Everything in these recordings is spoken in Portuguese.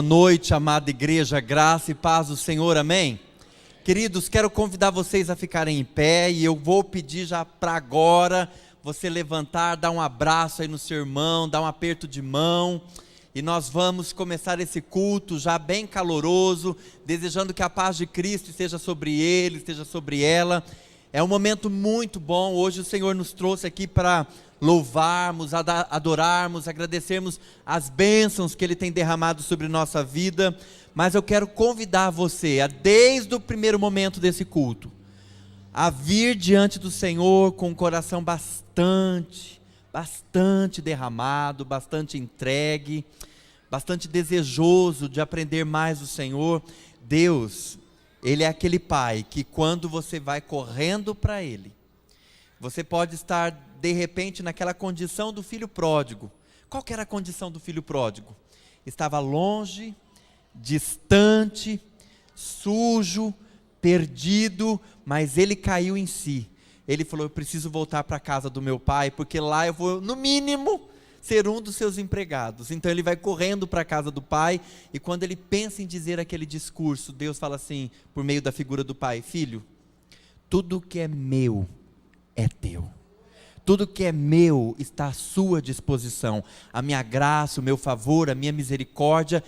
Boa noite, amada igreja, graça e paz do Senhor, amém? Queridos, quero convidar vocês a ficarem em pé e eu vou pedir já para agora você levantar, dar um abraço aí no seu irmão, dar um aperto de mão e nós vamos começar esse culto já bem caloroso, desejando que a paz de Cristo esteja sobre ele, esteja sobre ela. É um momento muito bom, hoje o Senhor nos trouxe aqui para louvarmos, adorarmos, agradecermos as bênçãos que Ele tem derramado sobre nossa vida, mas eu quero convidar você, desde o primeiro momento desse culto, a vir diante do Senhor com um coração bastante derramado, bastante entregue, bastante desejoso de aprender mais do Senhor. Deus, Ele é aquele Pai que quando você vai correndo para Ele, você pode estar de repente naquela condição do filho pródigo. Qual que era a condição do filho pródigo? Estava longe, distante, sujo, perdido, mas ele caiu em si. Ele falou: eu preciso voltar para a casa do meu pai, porque lá eu vou, no mínimo, ser um dos seus empregados. Então ele vai correndo para a casa do pai, e quando ele pensa em dizer aquele discurso, Deus fala assim, por meio da figura do pai: filho, tudo que é meu é teu. Tudo que é meu está à sua disposição. A minha graça, o meu favor, a minha misericórdia.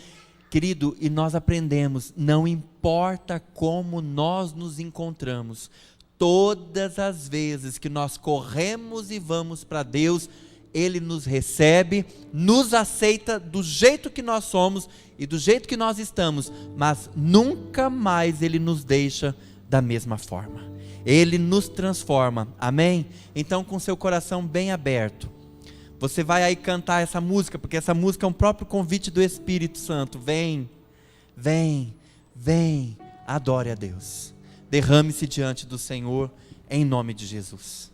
Querido, e nós aprendemos, não importa como nós nos encontramos, todas as vezes que nós corremos e vamos para Deus, Ele nos recebe, nos aceita do jeito que nós somos e do jeito que nós estamos, mas nunca mais Ele nos deixa da mesma forma. Ele nos transforma, amém? Então, com seu coração bem aberto, você vai aí cantar essa música, porque essa música é um próprio convite do Espírito Santo. Vem, vem, vem, adore a Deus. Derrame-se diante do Senhor, em nome de Jesus.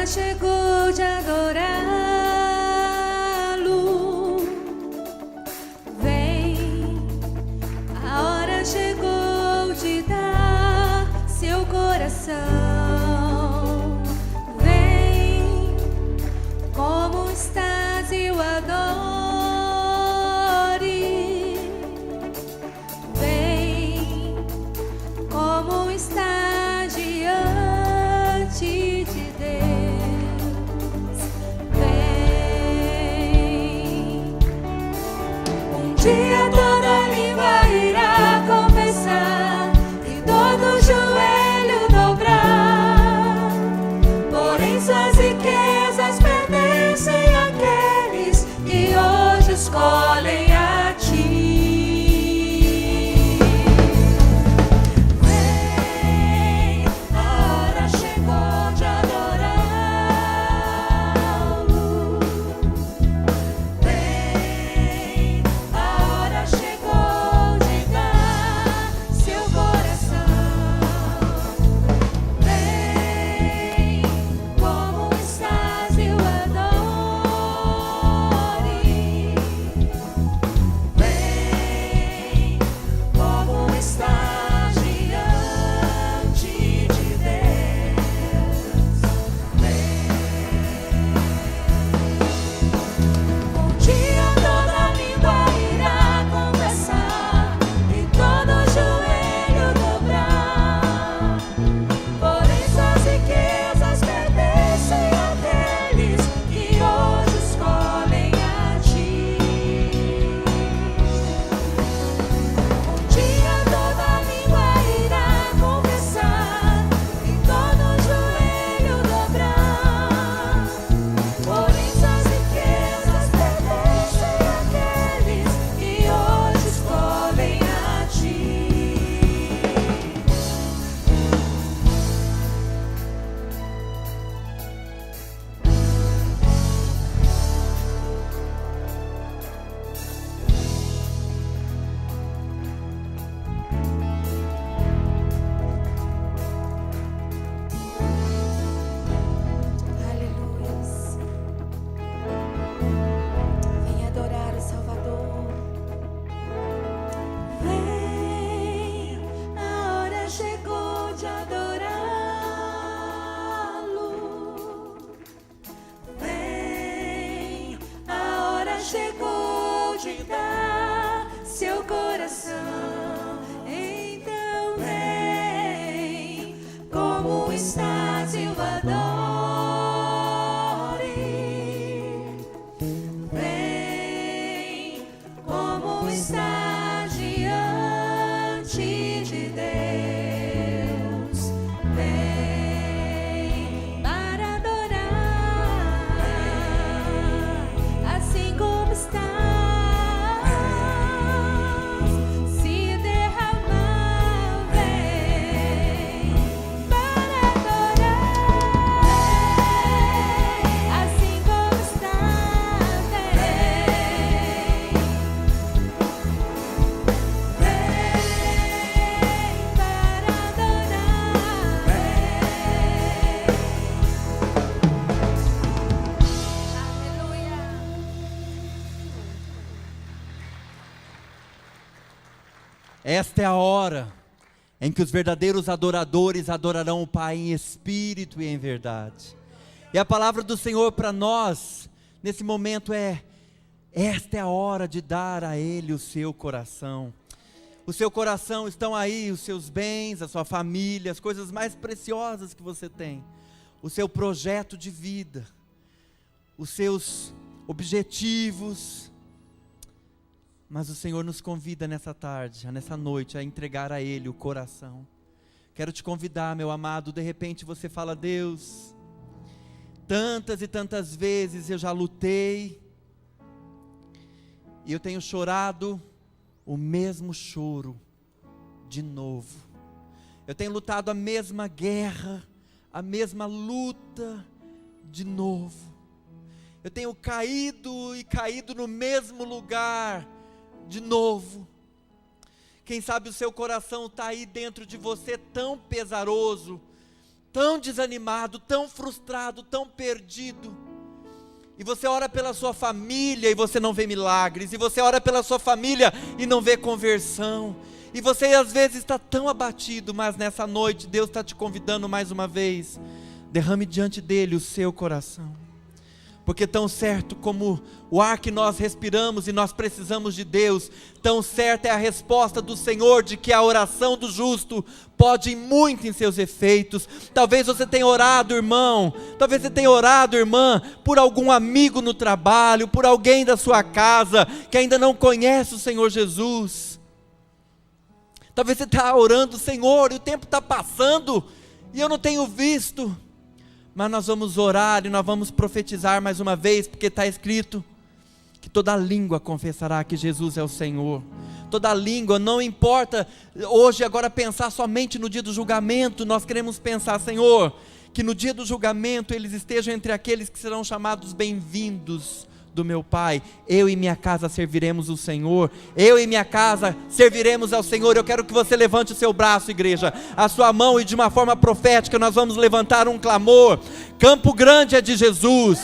Chegou de adorá-lo, vem, a hora chegou de dar seu coração, vem, como estás e o adore, vem, como estás diante de Deus. Um dia toda língua irá confessar e todo joelho dobrar, porém suas riquezas pertencem àqueles que Esta é a hora em que os verdadeiros adoradores adorarão o Pai em espírito e em verdade. E a palavra do Senhor para nós, nesse momento esta é a hora de dar a Ele o seu coração. O seu coração estão aí, os seus bens, a sua família, as coisas mais preciosas que você tem. O seu projeto de vida, os seus objetivos. Mas o Senhor nos convida nessa tarde, nessa noite, a entregar a Ele o coração. Quero te convidar, meu amado, de repente você fala: Deus, tantas e tantas vezes eu já lutei, e eu tenho chorado o mesmo choro de novo. Eu tenho lutado a mesma guerra, a mesma luta de novo. Eu tenho caído e caído no mesmo lugar de novo. Quem sabe o seu coração está aí dentro de você tão pesaroso, tão desanimado, tão frustrado, tão perdido. E você ora pela sua família e você não vê milagres. E você ora pela sua família e não vê conversão. E você às vezes está tão abatido, mas nessa noite Deus está te convidando mais uma vez. Derrame diante dele o seu coração. Porque tão certo como o ar que nós respiramos e nós precisamos de Deus, tão certa é a resposta do Senhor de que a oração do justo pode ir muito em seus efeitos. Talvez você tenha orado, irmão, talvez você tenha orado, irmã, por algum amigo no trabalho, por alguém da sua casa que ainda não conhece o Senhor Jesus. Talvez você está orando: Senhor, e o tempo está passando e eu não tenho visto. Mas nós vamos orar e nós vamos profetizar mais uma vez, porque está escrito que toda língua confessará que Jesus é o Senhor. Toda língua, não importa hoje agora pensar somente no dia do julgamento, nós queremos pensar, Senhor, que no dia do julgamento eles estejam entre aqueles que serão chamados bem-vindos do meu Pai. Eu e minha casa serviremos o Senhor. Eu e minha casa serviremos ao Senhor. Eu quero que você levante o seu braço, igreja, a sua mão, e de uma forma profética nós vamos levantar um clamor. Campo Grande é de Jesus.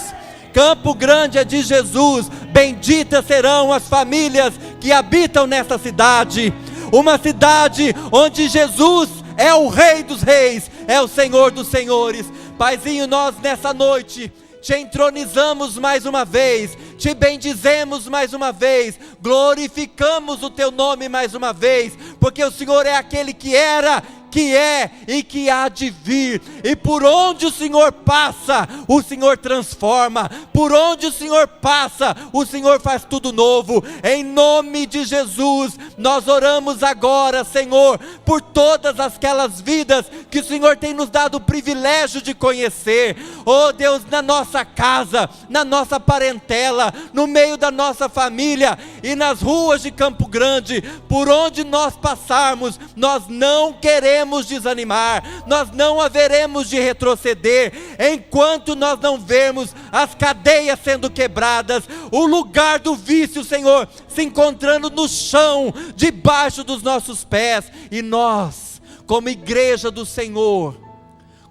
Campo Grande é de Jesus. Benditas serão as famílias que habitam nessa cidade. Uma cidade onde Jesus é o Rei dos Reis, é o Senhor dos Senhores. Paizinho, nós nessa noite te entronizamos mais uma vez, te bendizemos mais uma vez, glorificamos o teu nome mais uma vez, porque o Senhor é aquele que era, que é e que há de vir. E por onde o Senhor passa, o Senhor transforma. Por onde o Senhor passa, o Senhor faz tudo novo. Em nome de Jesus, nós oramos agora, Senhor, por todas aquelas vidas que o Senhor tem nos dado o privilégio de conhecer. Oh Deus, na nossa casa, na nossa parentela, no meio da nossa família e nas ruas de Campo Grande, por onde nós passarmos, nós não queremos desanimar, nós não haveremos de retroceder, enquanto nós não vermos as cadeias sendo quebradas, o lugar do vício, Senhor, se encontrando no chão, debaixo dos nossos pés. E nós, como igreja do Senhor,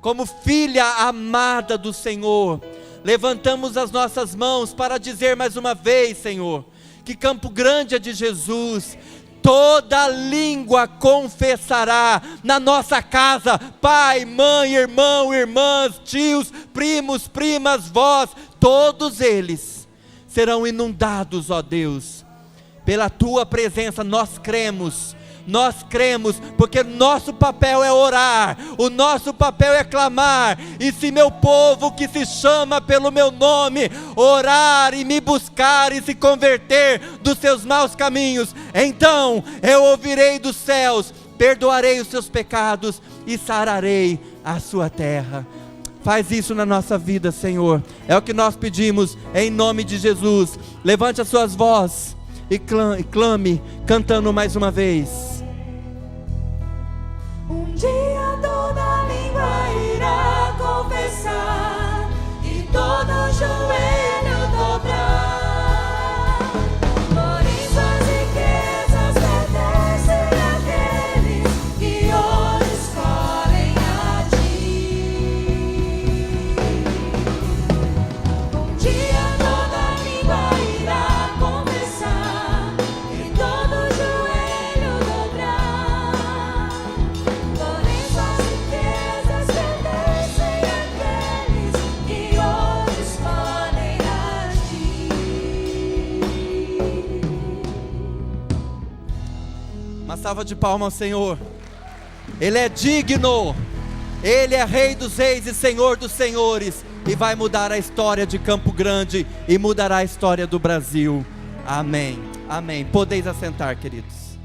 como filha amada do Senhor, levantamos as nossas mãos para dizer mais uma vez, Senhor, que Campo Grande é de Jesus. Toda língua confessará na nossa casa, pai, mãe, irmão, irmãs, tios, primos, primas, vós, todos eles serão inundados, ó Deus, pela tua presença. Nós cremos, porque nosso papel é orar, o nosso papel é clamar. E se meu povo que se chama pelo meu nome orar e me buscar e se converter dos seus maus caminhos, então eu ouvirei dos céus, perdoarei os seus pecados e sararei a sua terra. Faz isso na nossa vida, Senhor, é o que nós pedimos em nome de Jesus. Levante as suas vozes e clame, cantando mais uma vez. Um dia toda língua irá confessar e todo joelho dobrar. Porém suas riquezas pertencem àqueles que hoje escolhem a ti. Um dia toda língua irá confessar e todo joelho dobrar. salva de palmas ao Senhor. Ele é digno. Ele é Rei dos Reis e Senhor dos Senhores. E vai mudar a história de Campo Grande e mudará a história do Brasil. Amém. Amém. Podeis assentar, queridos.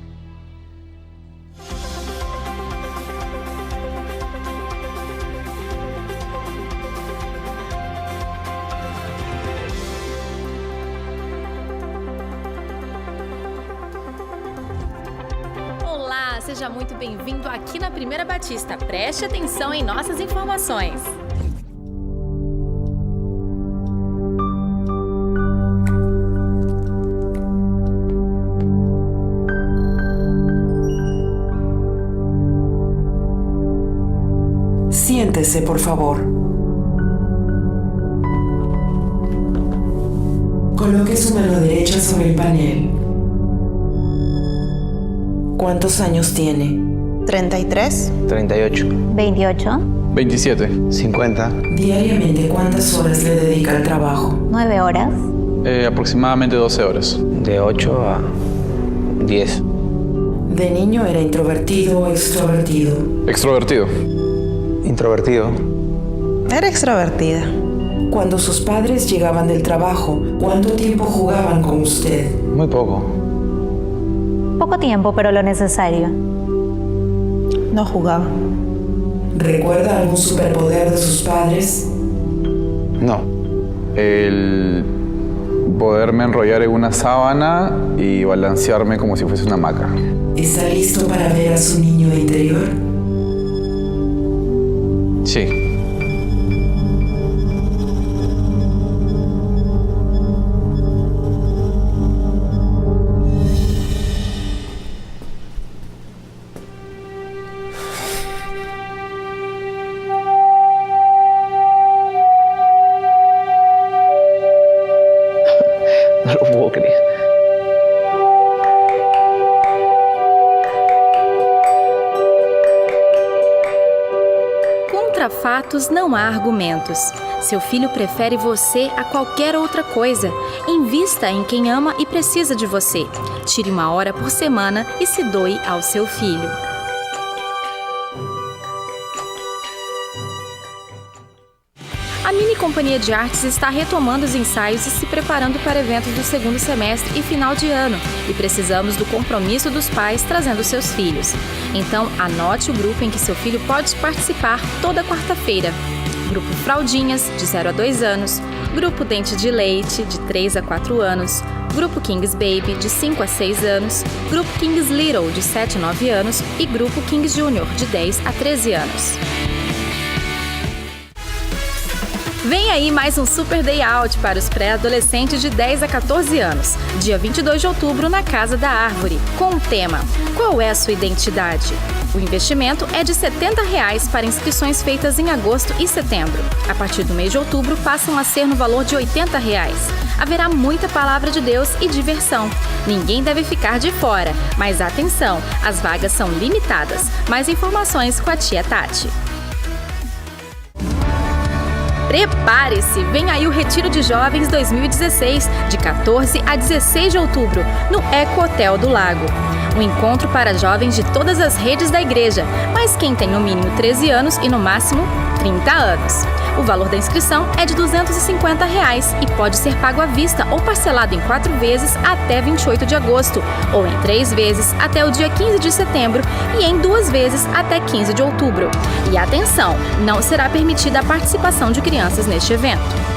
Olá, seja muito bem-vindo aqui na Primeira Batista. Preste atenção em nossas informações. Siéntese, por favor. Coloque su mano derecha sobre el panel. ¿Cuántos años tiene? 33, 38, 28, 27, 50, Diariamente, ¿cuántas horas le dedica al trabajo? 9 horas, aproximadamente 12 horas. de 8 a 10. ¿De niño era introvertido o extrovertido? Extrovertido. Introvertido, era extrovertida. Cuando sus padres llegaban del trabajo, ¿cuánto tiempo jugaban con usted? muy poco. Poco tiempo, pero lo necesario. No jugaba. ¿Recuerda algún superpoder de sus padres? No, El poderme enrollar en una sábana y balancearme como si fuese una hamaca. ¿Está listo para ver a su niño interior? Sí. no lo puedo creer. Contra fatos não há argumentos. Seu filho prefere você a qualquer outra coisa. Invista em quem ama e precisa de você. Tire uma hora por semana e se doe ao seu filho. A Mini Companhia de Artes está retomando os ensaios e se preparando para eventos do segundo semestre e final de ano. E precisamos do compromisso dos pais trazendo seus filhos. Então, anote o grupo em que seu filho pode participar toda quarta-feira. Grupo Fraldinhas, de 0 a 2 anos. Grupo Dente de Leite, de 3 a 4 anos. Grupo Kings Baby, de 5 a 6 anos. Grupo Kings Little, de 7 a 9 anos. E Grupo Kings Junior, de 10 a 13 anos. Vem aí mais um Super Day Out para os pré-adolescentes de 10 a 14 anos, dia 22 de outubro na Casa da Árvore, com o tema Qual é a sua identidade? O investimento é de R$ 70 para inscrições feitas em agosto e setembro. A partir do mês de outubro passam a ser no valor de R$ 80. Haverá muita palavra de Deus e diversão. Ninguém deve ficar de fora, mas atenção, as vagas são limitadas. Mais informações com a tia Tati. Prepare-se! Vem aí o Retiro de Jovens 2016, de 14 a 16 de outubro, no Eco Hotel do Lago. Um encontro para jovens de todas as redes da igreja, mas quem tem no mínimo 13 anos e no máximo 30 anos. O valor da inscrição é de R$ 250 e pode ser pago à vista ou parcelado em 4 vezes até 28 de agosto, ou em 3 vezes até o dia 15 de setembro e em 2 vezes até 15 de outubro. E atenção, não será permitida a participação de crianças neste evento.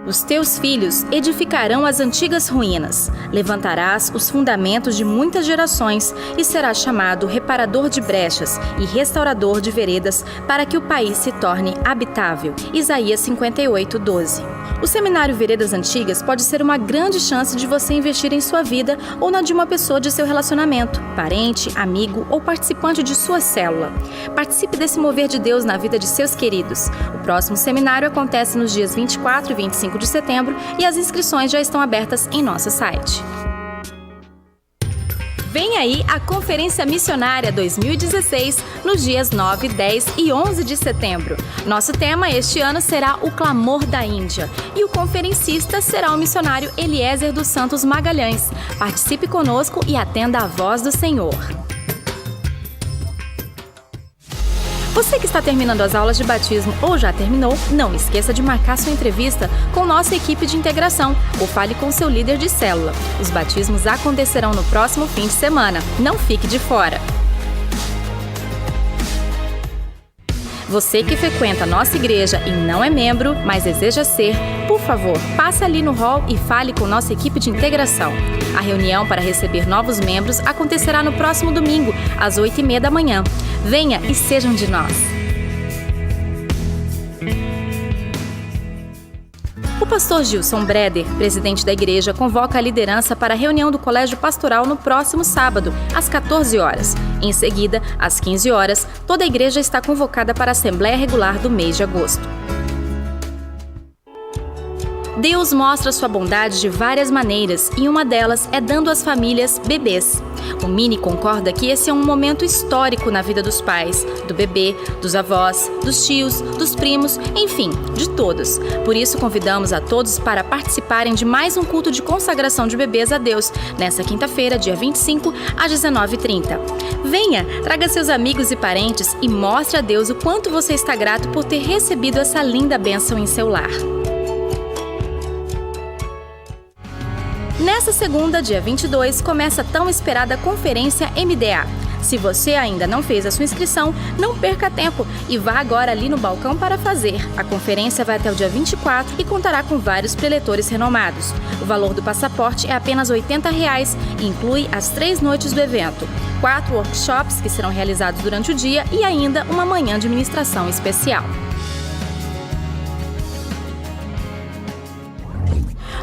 Os teus filhos edificarão as antigas ruínas, levantarás os fundamentos de muitas gerações e serás chamado reparador de brechas e restaurador de veredas para que o país se torne habitável. Isaías 58, 12. O Seminário Veredas Antigas pode ser uma grande chance de você investir em sua vida ou na de uma pessoa de seu relacionamento, parente, amigo ou participante de sua célula. Participe desse mover de Deus na vida de seus queridos. O próximo seminário acontece nos dias 24 e 25 de setembro e as inscrições já estão abertas em nosso site. Vem aí a Conferência Missionária 2016, nos dias 9, 10 e 11 de setembro. Nosso tema este ano será o Clamor da Índia. E o conferencista será o missionário Eliezer dos Santos Magalhães. Participe conosco e atenda a voz do Senhor. Você que está terminando as aulas de batismo ou já terminou, não esqueça de marcar sua entrevista com nossa equipe de integração ou fale com seu líder de célula. Os batismos acontecerão no próximo fim de semana. Não fique de fora! Você que frequenta a nossa igreja e não é membro, mas deseja ser, por favor, passe ali no hall e fale com nossa equipe de integração. A reunião para receber novos membros acontecerá no próximo domingo, às 8h30 da manhã. Venha e sejam de nós! O pastor Gilson Breder, presidente da igreja, convoca a liderança para a reunião do Colégio Pastoral no próximo sábado, às 14 horas. Em seguida, às 15 horas, toda a igreja está convocada para a Assembleia Regular do mês de agosto. Deus mostra sua bondade de várias maneiras e uma delas é dando às famílias bebês. O Mini concorda que esse é um momento histórico na vida dos pais, do bebê, dos avós, dos tios, dos primos, enfim, de todos. Por isso convidamos a todos para participarem de mais um culto de consagração de bebês a Deus, nesta quinta-feira, dia 25, às 19h30. Venha, traga seus amigos e parentes e mostre a Deus o quanto você está grato por ter recebido essa linda bênção em seu lar. Nesta segunda, dia 22, começa a tão esperada Conferência MDA. Se você ainda não fez a sua inscrição, não perca tempo e vá agora ali no balcão para fazer. A conferência vai até o dia 24 e contará com vários preletores renomados. O valor do passaporte é apenas R$ 80 e inclui as 3 noites do evento, 4 workshops que serão realizados durante o dia e ainda uma manhã de ministração especial.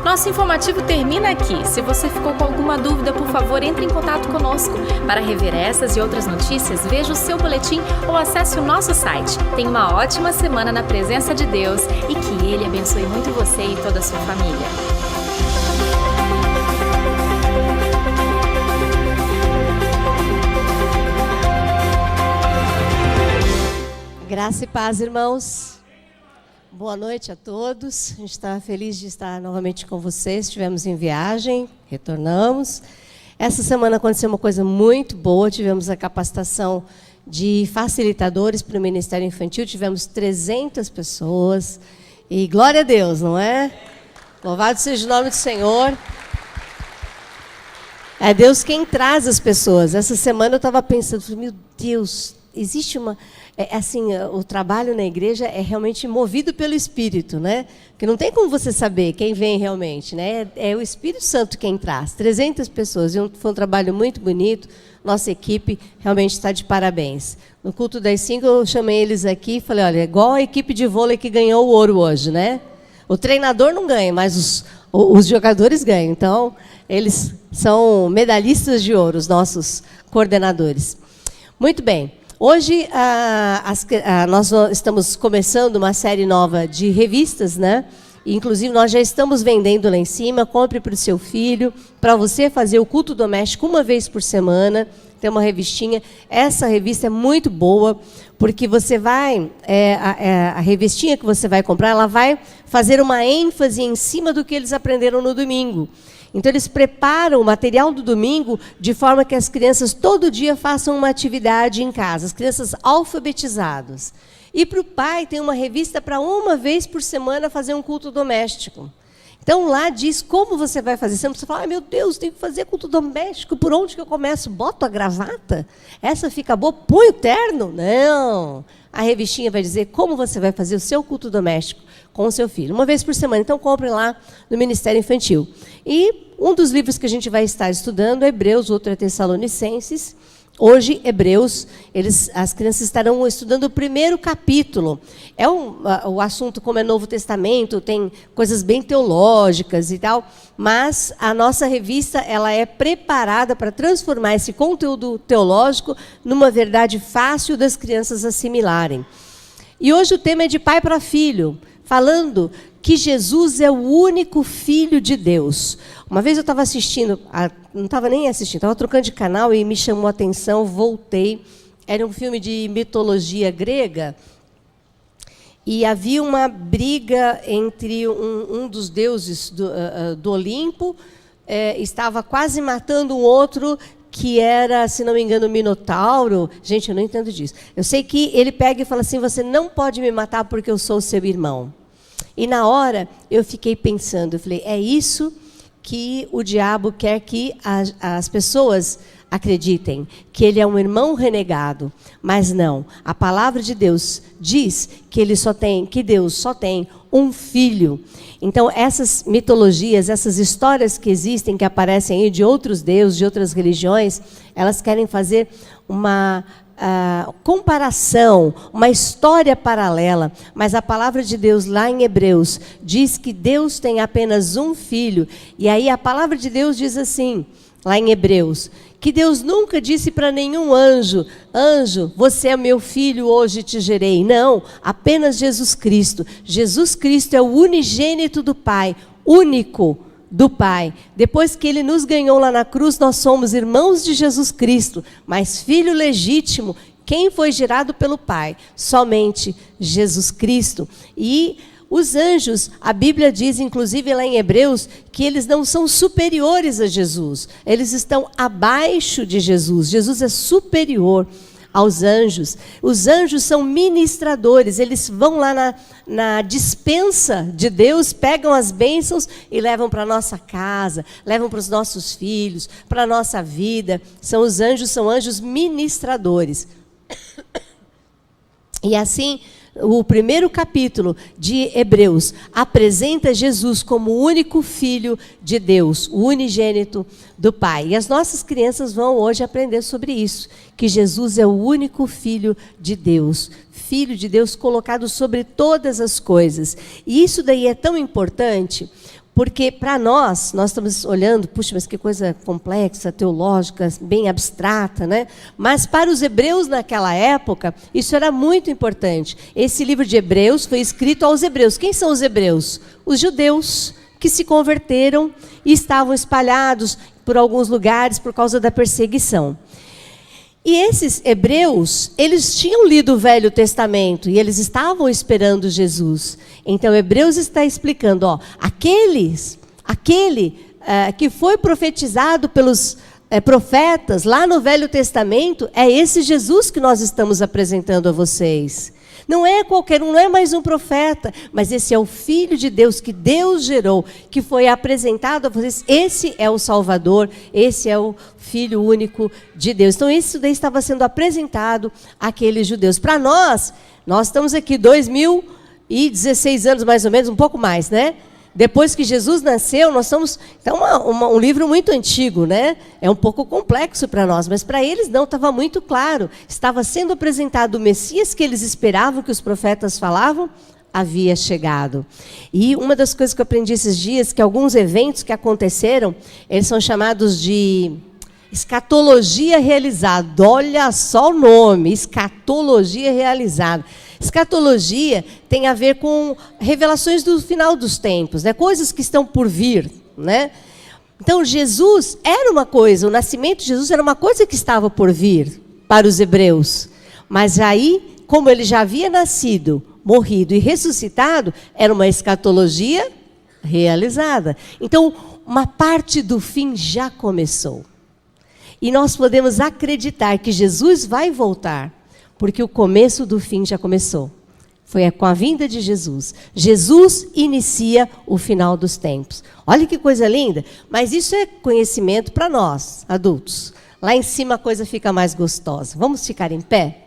Nosso informativo termina aqui. Se você ficou com alguma dúvida, por favor, entre em contato conosco. Para rever essas e outras notícias, veja o seu boletim ou acesse o nosso site. Tenha uma ótima semana na presença de Deus e que Ele abençoe muito você e toda a sua família. Graça e paz, irmãos. Boa noite a todos. A gente está feliz de estar novamente com vocês. Estivemos em viagem, retornamos. Essa semana aconteceu uma coisa muito boa. Tivemos a capacitação de facilitadores para o Ministério Infantil. Tivemos 300 pessoas. E glória a Deus, não é? Louvado seja o nome do Senhor. É Deus quem traz as pessoas. Essa semana eu estava pensando, meu Deus, existe uma... o trabalho na igreja é realmente movido pelo Espírito, né? Porque não tem como você saber quem vem realmente, né? É o Espírito Santo quem traz. 300 pessoas, foi um trabalho muito bonito. Nossa equipe realmente está de parabéns. No culto das 5 eu chamei eles aqui e falei, olha, igual a equipe de vôlei que ganhou o ouro hoje, né? O treinador não ganha, mas os jogadores ganham. Então, eles são medalhistas de ouro, os nossos coordenadores. Muito bem. Hoje, nós estamos começando uma série nova de revistas, né? Inclusive, nós já estamos vendendo lá em cima. Compre para o seu filho, para você fazer o culto doméstico uma vez por semana. Tem uma revistinha. Essa revista é muito boa, porque você vai... a revistinha que você vai comprar, ela vai fazer uma ênfase em cima do que eles aprenderam no domingo. Então, eles preparam o material do domingo de forma que as crianças todo dia façam uma atividade em casa, as crianças alfabetizadas. E para o pai, tem uma revista para uma vez por semana fazer um culto doméstico. Então, lá diz como você vai fazer. Você não precisa falar, ai meu Deus, tenho que fazer culto doméstico, por onde que eu começo? Boto a gravata? Essa fica boa? Põe o terno? Não. A revistinha vai dizer como você vai fazer o seu culto doméstico com o seu filho, uma vez por semana. Então, compre lá no Ministério Infantil. E um dos livros que a gente vai estar estudando é Hebreus, outro é Tessalonicenses. Hoje, Hebreus, as crianças estarão estudando o primeiro capítulo. O assunto, como é Novo Testamento, tem coisas bem teológicas e tal, mas a nossa revista ela é preparada para transformar esse conteúdo teológico numa verdade fácil das crianças assimilarem. E hoje o tema é de pai para filho. falando que Jesus é o único Filho de Deus. Uma vez eu estava assistindo, não estava nem assistindo, estava trocando de canal e me chamou a atenção, voltei. Era um filme de mitologia grega e havia uma briga entre um dos deuses do Olimpo, estava quase matando um outro que era, se não me engano, o Minotauro. Gente, eu não entendo disso. Eu sei que ele pega e fala assim, você não pode me matar porque eu sou seu irmão. E na hora eu fiquei pensando, eu falei, é isso que o diabo quer que as pessoas acreditem, que ele é um irmão renegado. Mas não, a palavra de Deus diz que Deus só tem um filho. Então, essas mitologias, essas histórias que existem, que aparecem aí de outros deuses, de outras religiões, elas querem fazer uma comparação, uma história paralela, mas a palavra de Deus lá em Hebreus diz que Deus tem apenas um filho, e aí a palavra de Deus diz assim, lá em Hebreus, que Deus nunca disse para nenhum anjo, você é meu filho, hoje te gerei. Não, apenas Jesus Cristo. Jesus Cristo é o unigênito do Pai, único do Pai. Depois que Ele nos ganhou lá na cruz, nós somos irmãos de Jesus Cristo, mas filho legítimo, quem foi gerado pelo Pai? Somente Jesus Cristo. E os anjos, a Bíblia diz, inclusive lá em Hebreus, que eles não são superiores a Jesus. Eles estão abaixo de Jesus. Jesus é superior aos anjos. Os anjos são ministradores. Eles vão lá na dispensa de Deus, pegam as bênçãos e levam para a nossa casa, levam para os nossos filhos, para a nossa vida. São anjos ministradores. E assim, o primeiro capítulo de Hebreus apresenta Jesus como o único Filho de Deus, o unigênito do Pai. E as nossas crianças vão hoje aprender sobre isso, que Jesus é o único Filho de Deus colocado sobre todas as coisas. E isso daí é tão importante, porque para nós estamos olhando, puxa, mas que coisa complexa, teológica, bem abstrata, né? Mas para os hebreus naquela época, isso era muito importante. Esse livro de Hebreus foi escrito aos hebreus. Quem são os hebreus? Os judeus que se converteram e estavam espalhados por alguns lugares por causa da perseguição. E esses hebreus, eles tinham lido o Velho Testamento e eles estavam esperando Jesus. Então, Hebreus está explicando, aquele que foi profetizado pelos profetas lá no Velho Testamento, é esse Jesus que nós estamos apresentando a vocês. Não é qualquer um, não é mais um profeta, mas esse é o Filho de Deus que Deus gerou, que foi apresentado a vocês. Esse é o Salvador, esse é o Filho único de Deus. Então, isso daí estava sendo apresentado àqueles judeus. Para nós estamos aqui 2016 anos mais ou menos, um pouco mais, né? Depois que Jesus nasceu, nós somos... Então, um livro muito antigo, né? É um pouco complexo para nós, mas para eles não, estava muito claro. Estava sendo apresentado o Messias que eles esperavam, que os profetas falavam, havia chegado. E uma das coisas que eu aprendi esses dias, que alguns eventos que aconteceram, eles são chamados de escatologia realizada. Olha só o nome, escatologia realizada. Escatologia tem a ver com revelações do final dos tempos, né? Coisas que estão por vir, né? Então, Jesus era uma coisa, o nascimento de Jesus era uma coisa que estava por vir para os hebreus. Mas aí, como ele já havia nascido, morrido e ressuscitado, era uma escatologia realizada. Então, uma parte do fim já começou. E nós podemos acreditar que Jesus vai voltar, porque o começo do fim já começou. Foi com a vinda de Jesus. Jesus inicia o final dos tempos. Olha que coisa linda. Mas isso é conhecimento para nós, adultos. Lá em cima a coisa fica mais gostosa. Vamos ficar em pé?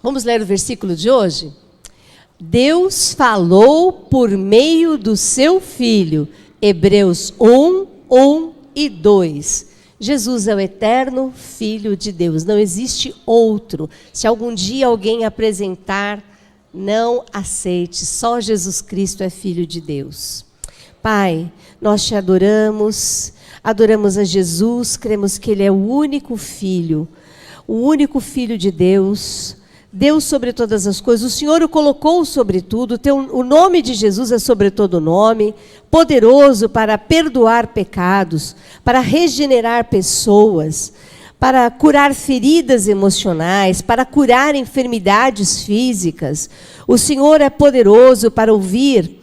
Vamos ler o versículo de hoje? Deus falou por meio do seu Filho. Hebreus 1, 1 e 2. Jesus é o eterno Filho de Deus, não existe outro. Se algum dia alguém apresentar, não aceite, só Jesus Cristo é Filho de Deus. Pai, nós te adoramos a Jesus, cremos que Ele é o único Filho de Deus, Deus sobre todas as coisas, o Senhor o colocou sobre tudo, o nome de Jesus é sobre todo nome, poderoso para perdoar pecados, para regenerar pessoas, para curar feridas emocionais, para curar enfermidades físicas. O Senhor é poderoso para ouvir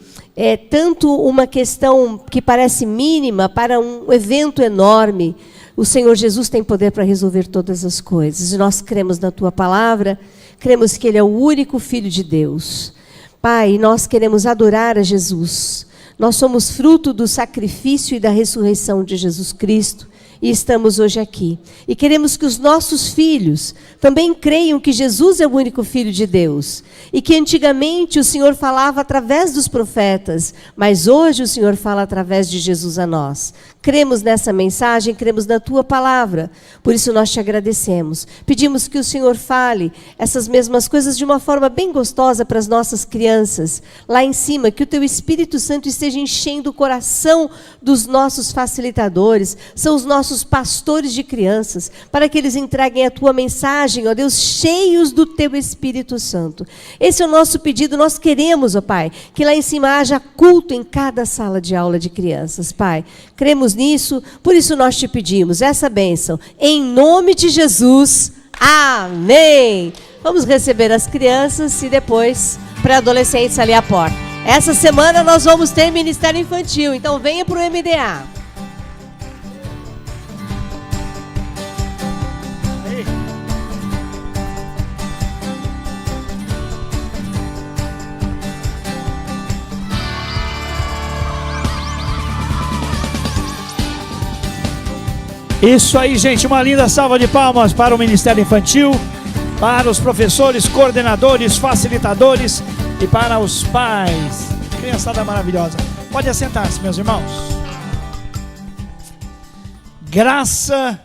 tanto uma questão que parece mínima para um evento enorme. O Senhor Jesus tem poder para resolver todas as coisas. E nós cremos na Tua palavra, cremos que Ele é o único Filho de Deus. Pai, nós queremos adorar a Jesus. Nós somos fruto do sacrifício e da ressurreição de Jesus Cristo. E estamos hoje aqui. E queremos que os nossos filhos também creiam que Jesus é o único Filho de Deus. E que antigamente o Senhor falava através dos profetas, mas hoje o Senhor fala através de Jesus a nós. Cremos nessa mensagem, cremos na Tua palavra. Por isso nós te agradecemos. Pedimos que o Senhor fale essas mesmas coisas de uma forma bem gostosa para as nossas crianças. Lá em cima, que o Teu Espírito Santo esteja enchendo o coração dos nossos facilitadores. São os nossos pastores de crianças, para que eles entreguem a Tua mensagem, ó Deus, cheios do Teu Espírito Santo. Esse é o nosso pedido. Nós queremos, ó Pai, que lá em cima haja culto em cada sala de aula de crianças, Pai. Cremos nisso, por isso nós te pedimos essa bênção. Em nome de Jesus, amém. Vamos receber as crianças e depois pré-adolescentes ali à porta. Essa semana nós vamos ter Ministério Infantil, então venha para o MDA. Isso aí, gente, uma linda salva de palmas para o Ministério Infantil, para os professores, coordenadores, facilitadores e para os pais. Criançada maravilhosa. Pode assentar-se, meus irmãos. Graça,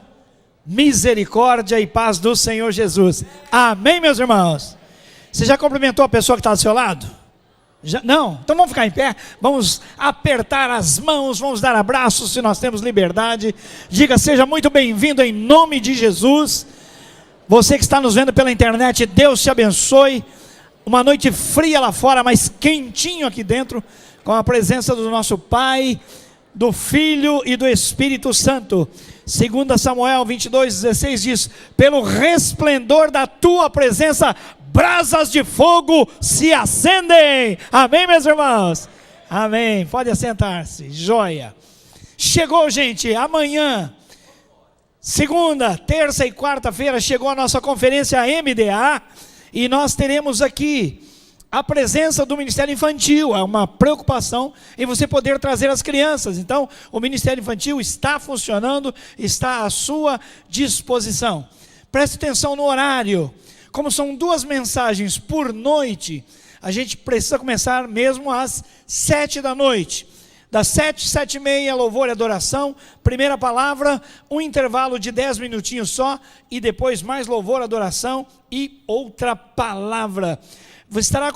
misericórdia e paz do Senhor Jesus. Amém, meus irmãos? Você já cumprimentou a pessoa que está do seu lado? Já? Não? Então vamos ficar em pé, vamos apertar as mãos, vamos dar abraços se nós temos liberdade. Diga, seja muito bem-vindo em nome de Jesus. Você que está nos vendo pela internet, Deus te abençoe. Uma noite fria lá fora, mas quentinho aqui dentro, com a presença do nosso Pai, do Filho e do Espírito Santo. 2 Samuel 22:16 diz: pelo resplendor da Tua presença, brasas de fogo se acendem. Amém, meus irmãos? Amém. Pode assentar-se. Joia. Chegou, gente, amanhã, segunda, terça e quarta-feira, chegou a nossa conferência MDA, e nós teremos aqui a presença do Ministério Infantil. É uma preocupação em você poder trazer as crianças. Então, o Ministério Infantil está funcionando, está à sua disposição. Preste atenção no horário. Como são 2 mensagens por noite, a gente precisa começar mesmo às 7 da noite. Das 7, 7h30, louvor e adoração, primeira palavra, um intervalo de 10 minutinhos só, e depois mais louvor, adoração e outra palavra. Estarão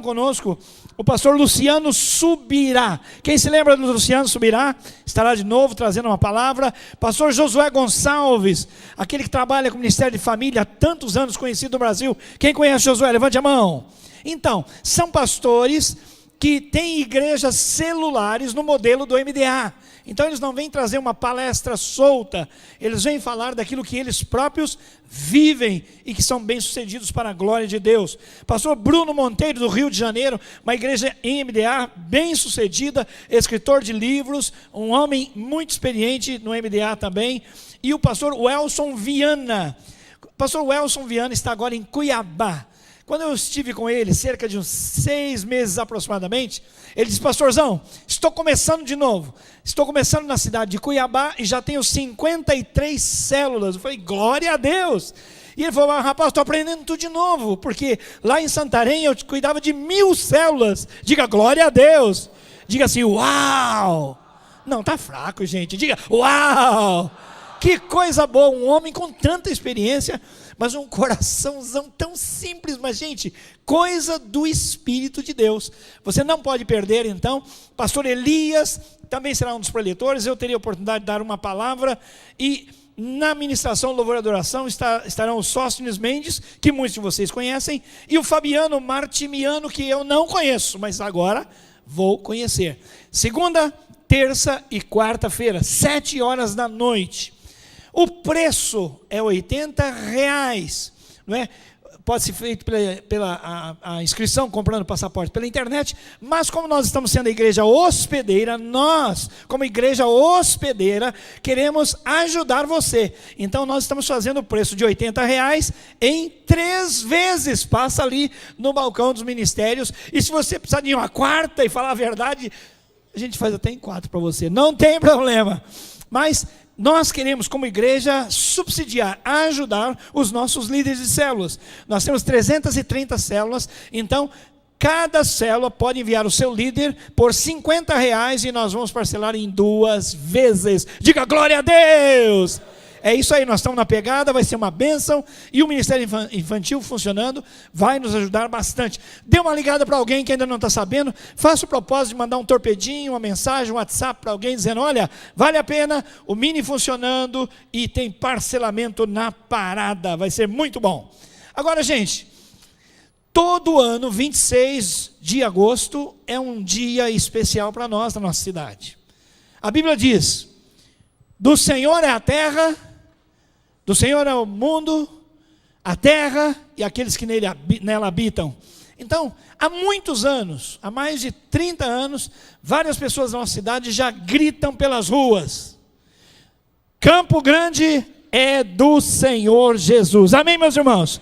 conosco o pastor Luciano Subirá. Quem se lembra do Luciano Subirá? Estará de novo trazendo uma palavra. Pastor Josué Gonçalves, aquele que trabalha com o Ministério de Família há tantos anos, conhecido no Brasil. Quem conhece Josué? Levante a mão. Então, são pastores que têm igrejas celulares no modelo do MDA. Então eles não vêm trazer uma palestra solta, eles vêm falar daquilo que eles próprios vivem e que são bem-sucedidos para a glória de Deus. Pastor Bruno Monteiro, do Rio de Janeiro, uma igreja em MDA bem-sucedida, escritor de livros, um homem muito experiente no MDA também. E o pastor Welson Viana. O pastor Welson Viana está agora em Cuiabá. Quando eu estive com ele, cerca de uns 6 meses aproximadamente, ele disse: pastorzão, estou começando de novo. Estou começando na cidade de Cuiabá e já tenho 53 células. Eu falei, glória a Deus. E ele falou: rapaz, estou aprendendo tudo de novo, porque lá em Santarém eu cuidava de 1000 células. Diga glória a Deus. Diga assim, uau. Não, está fraco, gente. Diga, uau. Que coisa boa, um homem com tanta experiência, mas um coraçãozão tão simples. Mas, gente, coisa do Espírito de Deus. Você não pode perder, então. Pastor Elias também será um dos preletores. Eu teria a oportunidade de dar uma palavra. E Na ministração Louvor e Adoração estarão o Sóstenes Mendes, que muitos de vocês conhecem, e o Fabiano Martimiano, que eu não conheço, mas agora vou conhecer. Segunda, terça e quarta-feira, 7 horas da noite. O preço é R$80, não é? Pode ser feito pela inscrição, comprando passaporte pela internet, mas como nós estamos sendo a igreja hospedeira, nós, como igreja hospedeira, queremos ajudar você. Então nós estamos fazendo o preço de R$80 em 3 vezes. Passa ali no balcão dos ministérios, e se você precisar de uma quarta e falar a verdade, a gente faz até em 4 para você, não tem problema. Mas nós queremos, como igreja, subsidiar, ajudar os nossos líderes de células. Nós temos 330 células, então cada célula pode enviar o seu líder por R$50 e nós vamos parcelar em 2 vezes. Diga glória a Deus! É isso aí, nós estamos na pegada, vai ser uma bênção, e o Ministério Infantil funcionando vai nos ajudar bastante. Dê uma ligada para alguém que ainda não está sabendo, faça o propósito de mandar um torpedinho, uma mensagem, um WhatsApp para alguém, dizendo, olha, vale a pena, o Mini funcionando e tem parcelamento na parada, vai ser muito bom. Agora, gente, todo ano, 26 de agosto, é um dia especial para nós, na nossa cidade. A Bíblia diz, do Senhor é a terra, do Senhor é o mundo, a terra e aqueles que nela habitam. Então, há muitos anos, há mais de 30 anos, várias pessoas da nossa cidade já gritam pelas ruas, Campo Grande é do Senhor Jesus. Amém, meus irmãos?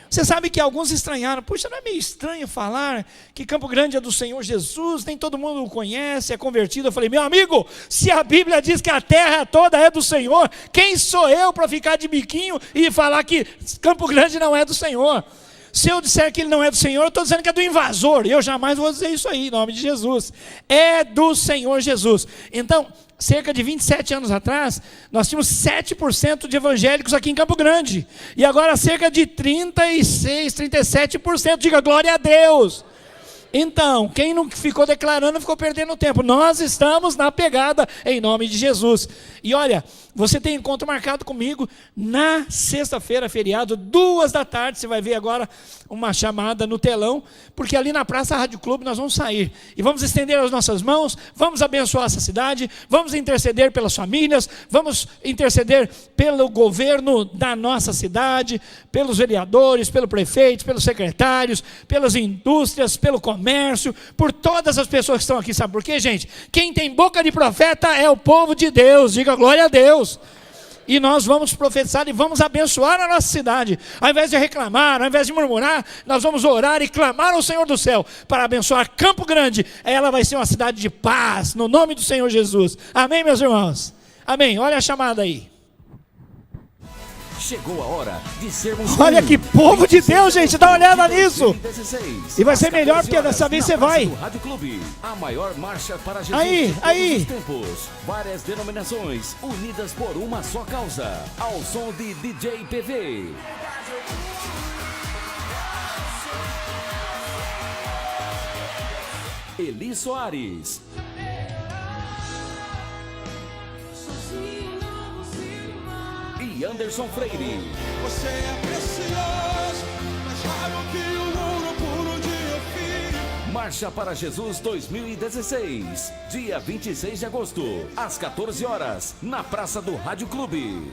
Você sabe que alguns estranharam, puxa, não é meio estranho falar que Campo Grande é do Senhor Jesus, nem todo mundo o conhece, é convertido. Eu falei, meu amigo, se a Bíblia diz que a terra toda é do Senhor, quem sou eu para ficar de biquinho e falar que Campo Grande não é do Senhor? Se eu disser que ele não é do Senhor, eu estou dizendo que é do invasor, e eu jamais vou dizer isso aí, em nome de Jesus. É do Senhor Jesus. Então, cerca de 27 anos atrás, nós tínhamos 7% de evangélicos aqui em Campo Grande, e agora cerca de 36, 37%, diga glória a Deus. Então, quem não ficou declarando, ficou perdendo tempo. Nós estamos na pegada, em nome de Jesus. E olha, você tem encontro marcado comigo na sexta-feira, feriado, 14h. Você vai ver agora uma chamada no telão, porque ali na Praça Rádio Clube nós vamos sair. E vamos estender as nossas mãos, vamos abençoar essa cidade, vamos interceder pelas famílias, vamos interceder pelo governo da nossa cidade, pelos vereadores, pelo prefeito, pelos secretários, pelas indústrias, pelo comércio, por todas as pessoas que estão aqui. Sabe por quê, gente? Quem tem boca de profeta é o povo de Deus. Diga glória a Deus. E nós vamos profetizar e vamos abençoar a nossa cidade. Ao invés de reclamar, ao invés de murmurar, nós vamos orar e clamar ao Senhor do céu para abençoar Campo Grande. Ela vai ser uma cidade de paz, no nome do Senhor Jesus. Amém, meus irmãos? Amém. Olha a chamada aí. Chegou a hora de sermos. Olha que povo de Deus, gente, dá uma olhada nisso. E vai ser melhor porque dessa vez você vai. Rádio Clube, a maior marcha para Jesus aí, de todos aí. os tempos. Várias denominações unidas por uma só causa. Ao som de DJ PV. Eli Soares. E Anderson Freire. Você é precioso, mais raro que o ouro puro de Ofir. Marcha para Jesus 2016, dia 26 de agosto, às 14h, na Praça do Rádio Clube.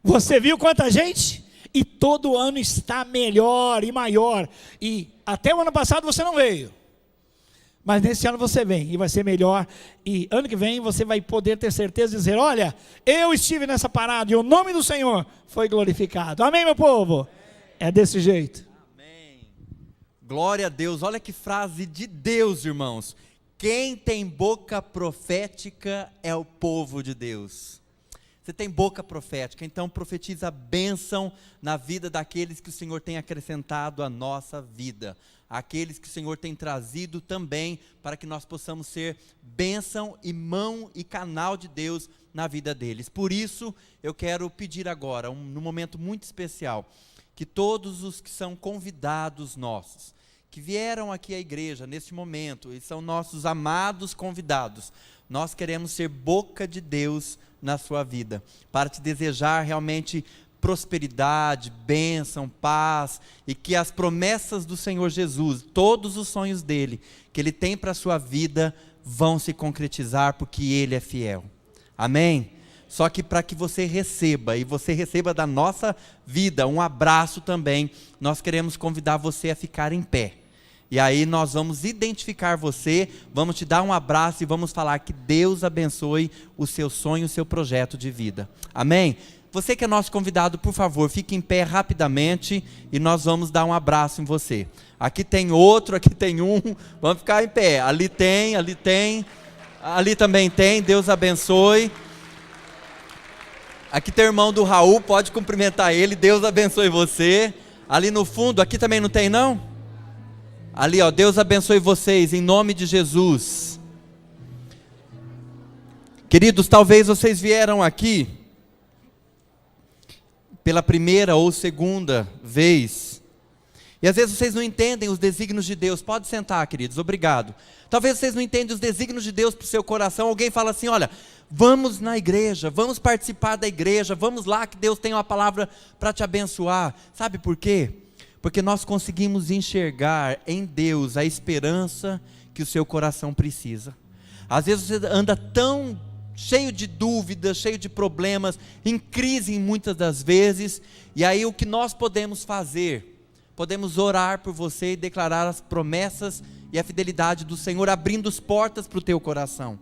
Você viu quanta gente? E todo ano está melhor e maior. E até o ano passado você não veio. Mas nesse ano você vem e vai ser melhor. E ano que vem você vai poder ter certeza de dizer, olha, eu estive nessa parada e o nome do Senhor foi glorificado. Amém, meu povo? É desse jeito. Amém. Glória a Deus. Olha que frase de Deus, irmãos. Quem tem boca profética é o povo de Deus. Você tem boca profética, então profetiza a bênção na vida daqueles que o Senhor tem acrescentado à nossa vida. Aqueles que o Senhor tem trazido também para que nós possamos ser bênção e mão e canal de Deus na vida deles. Por isso, eu quero pedir agora, num momento muito especial, que todos os que são convidados nossos, que vieram aqui à igreja neste momento, e são nossos amados convidados, nós queremos ser boca de Deus na sua vida, para te desejar realmente prosperidade, bênção, paz, e que as promessas do Senhor Jesus, todos os sonhos dele, que ele tem para a sua vida, vão se concretizar porque ele é fiel. Amém? Só que para que você receba, e você receba da nossa vida um abraço também, nós queremos convidar você a ficar em pé. E aí nós vamos identificar você, vamos te dar um abraço e vamos falar que Deus abençoe o seu sonho, o seu projeto de vida. Amém? Você que é nosso convidado, por favor, fique em pé rapidamente e nós vamos dar um abraço em você. Aqui tem outro, aqui tem um, vamos ficar em pé. Ali tem, ali também tem, Deus abençoe. Aqui tem o irmão do Raul, pode cumprimentar ele, Deus abençoe você. Ali no fundo, aqui também não tem não? Ali ó, Deus abençoe vocês, em nome de Jesus. Queridos, talvez vocês vieram aqui pela primeira ou segunda vez, e às vezes vocês não entendem os desígnios de Deus. Pode sentar, queridos, obrigado. Talvez vocês não entendem os desígnios de Deus para o seu coração. Alguém fala assim, olha, vamos na igreja, vamos participar da igreja, vamos lá que Deus tem uma palavra para te abençoar. Sabe por quê? Porque nós conseguimos enxergar em Deus a esperança que o seu coração precisa. Às vezes você anda tão cheio de dúvidas, cheio de problemas, em crise muitas das vezes, e aí o que nós podemos fazer? Podemos orar por você e declarar as promessas e a fidelidade do Senhor, abrindo as portas para o teu coração.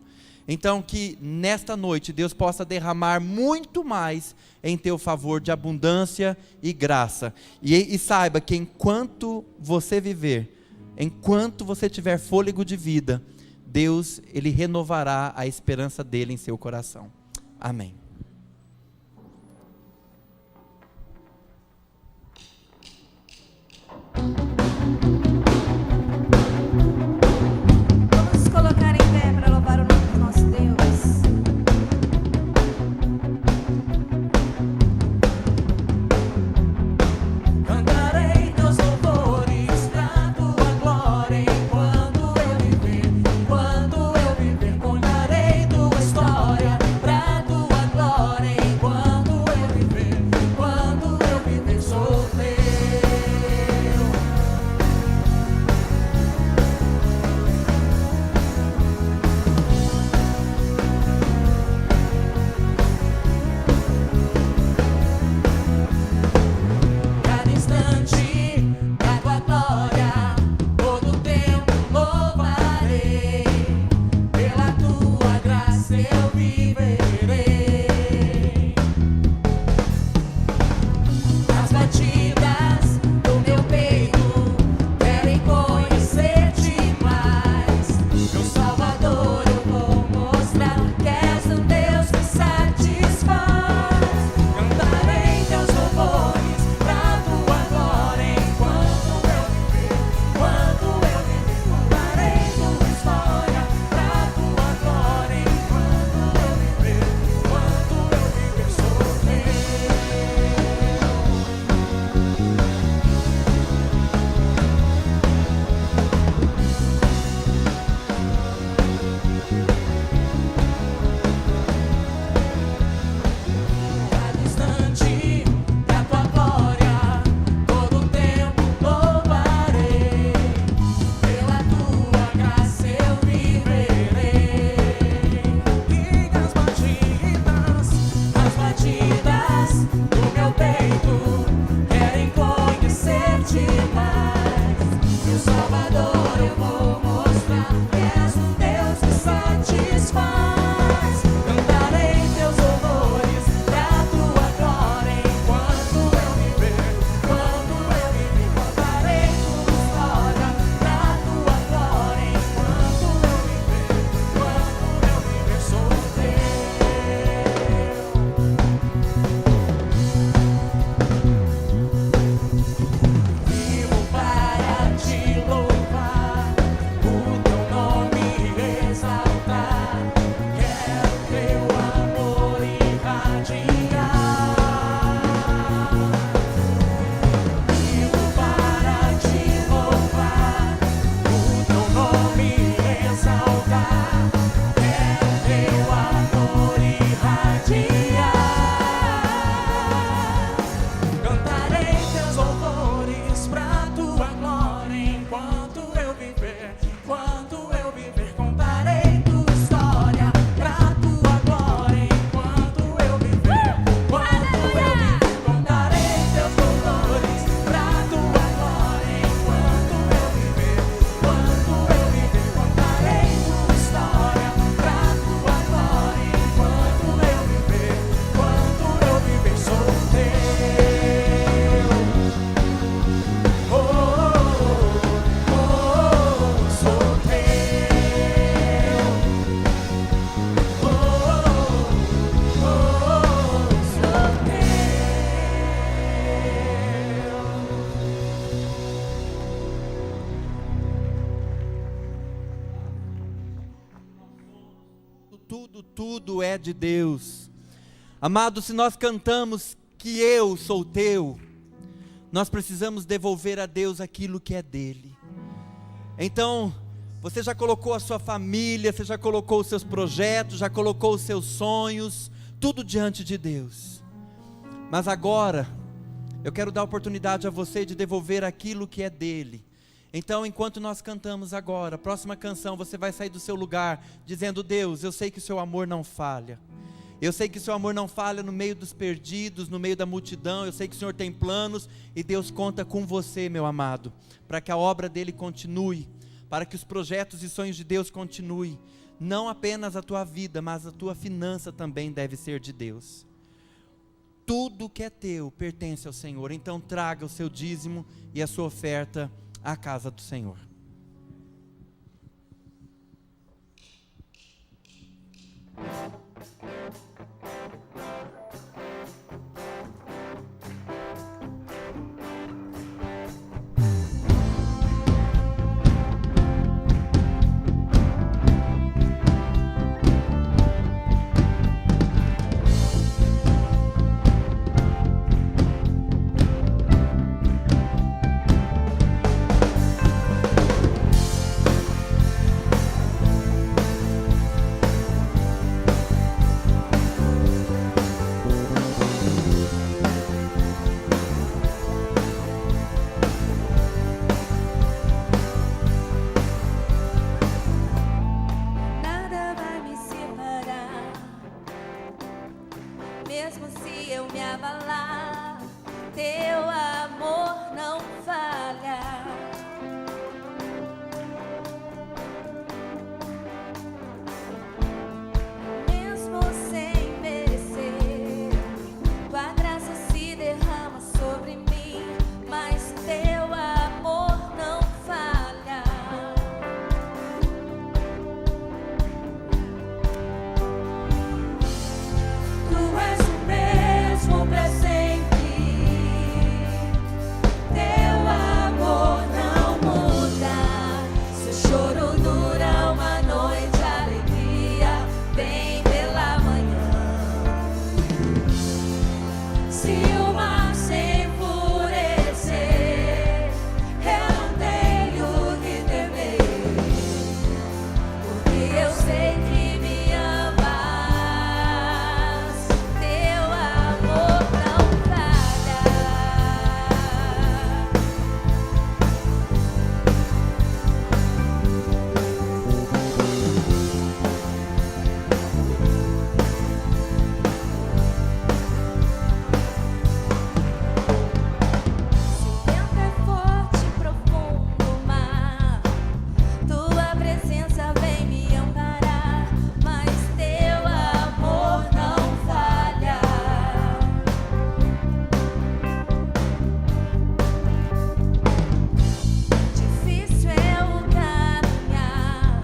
Então que nesta noite Deus possa derramar muito mais em teu favor de abundância e graça, e saiba que enquanto você viver, enquanto você tiver fôlego de vida, Deus, Ele renovará a esperança dele em seu coração. Amém. Vamos nos colocar em pé para louvar o nome do nosso Deus. Cantarei teus louvores pra tua glória enquanto eu viver. Quando eu viver, contarei tua história pra tua glória. tudo é de Deus. Amado, se nós cantamos que eu sou teu, nós precisamos devolver a Deus aquilo que é dele. Então, você já colocou a sua família, você já colocou os seus projetos, já colocou os seus sonhos, tudo diante de Deus. Mas agora, eu quero dar oportunidade a você de devolver aquilo que é dele. Então, enquanto nós cantamos agora, a próxima canção, você vai sair do seu lugar, dizendo: Deus, eu sei que o seu amor não falha. Eu sei que o seu amor não falha no meio dos perdidos, no meio da multidão. Eu sei que o Senhor tem planos e Deus conta com você, meu amado, para que a obra dele continue, para que os projetos e sonhos de Deus continuem. Não apenas a tua vida, mas a tua finança também deve ser de Deus. Tudo que é teu pertence ao Senhor. Então traga o seu dízimo e a sua oferta à casa do Senhor. Nada vai me separar, mesmo se eu me abalar, teu amor não falha. Mesmo sem merecer, tua graça se derrama sobre mim, mas teu amor não falha. Tu és o mesmo pra sempre. Teu amor não muda. Se o choro dura uma noite, a alegria vem pela manhã. Se o mar se enfurecer, eu não tenho que temer, porque eu sei que me amas. Teu amor não falha. Se o vento é forte e profundo o mar, tua presença vem me amparar, mas teu amor não falha. Difícil é o caminhar,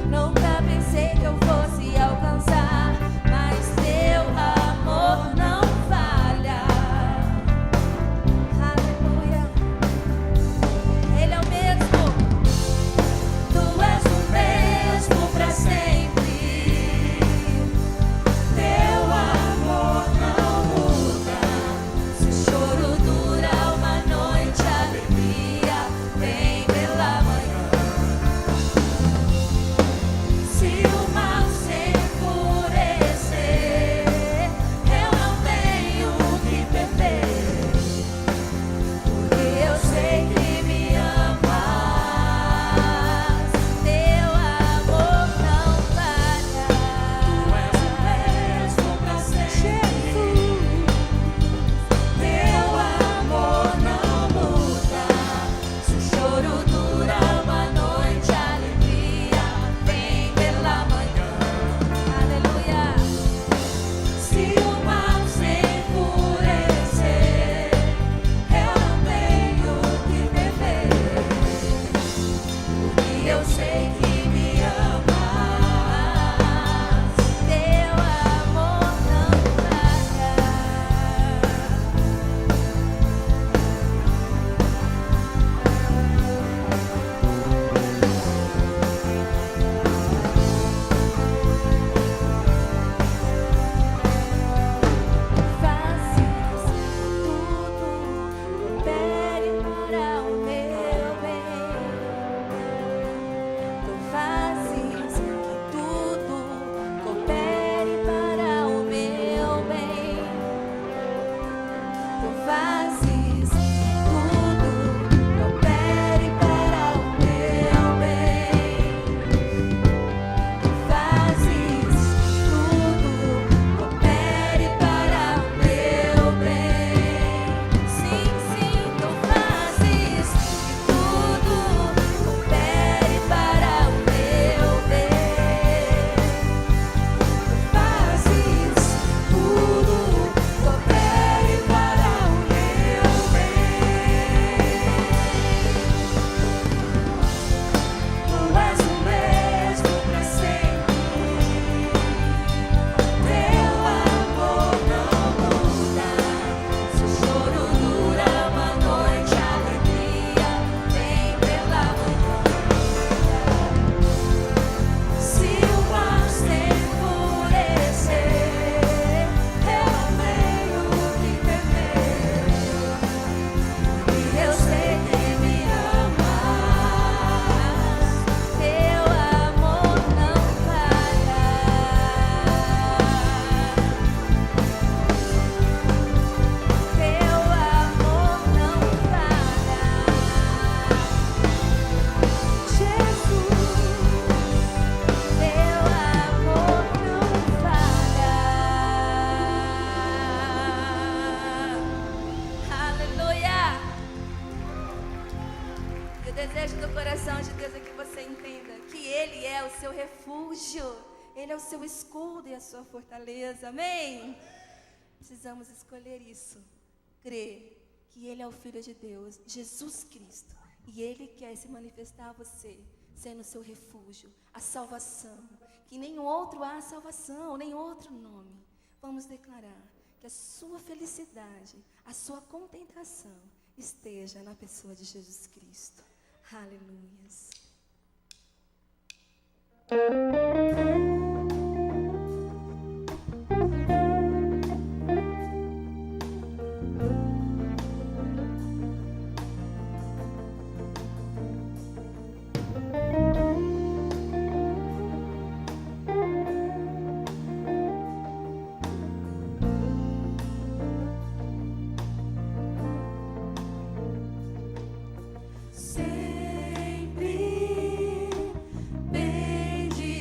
nunca pensei que eu fosse alcançar, mas teu amor não falha. Aleluia. Ele é o mesmo. Tu és o mesmo pra sempre. Teu amor não muda. Se o choro dura uma noite, a alegria vem pela manhã. Se o mar se enfurecer, eu não tenho que temer, porque eu sei que me amas. Teu amor não falha. Tu és o mesmo pra sempre. Teu amor não muda. Se o choro dura uma noite, a alegria vem pela manhã. Aleluia. Se o mar se enfurecer, eu não tenho que temer, porque eu sei que me amas. Teu amor não falha. é o seu refúgio, Ele é o seu escudo e a sua fortaleza, amém? Precisamos escolher isso, crer que Ele é o Filho de Deus, Jesus Cristo, e Ele quer se manifestar a você, sendo o seu refúgio, a salvação, que nenhum outro há salvação, nem outro nome. Vamos declarar que a sua felicidade, a sua contentação esteja na pessoa de Jesus Cristo. Aleluias. Sempre bendito.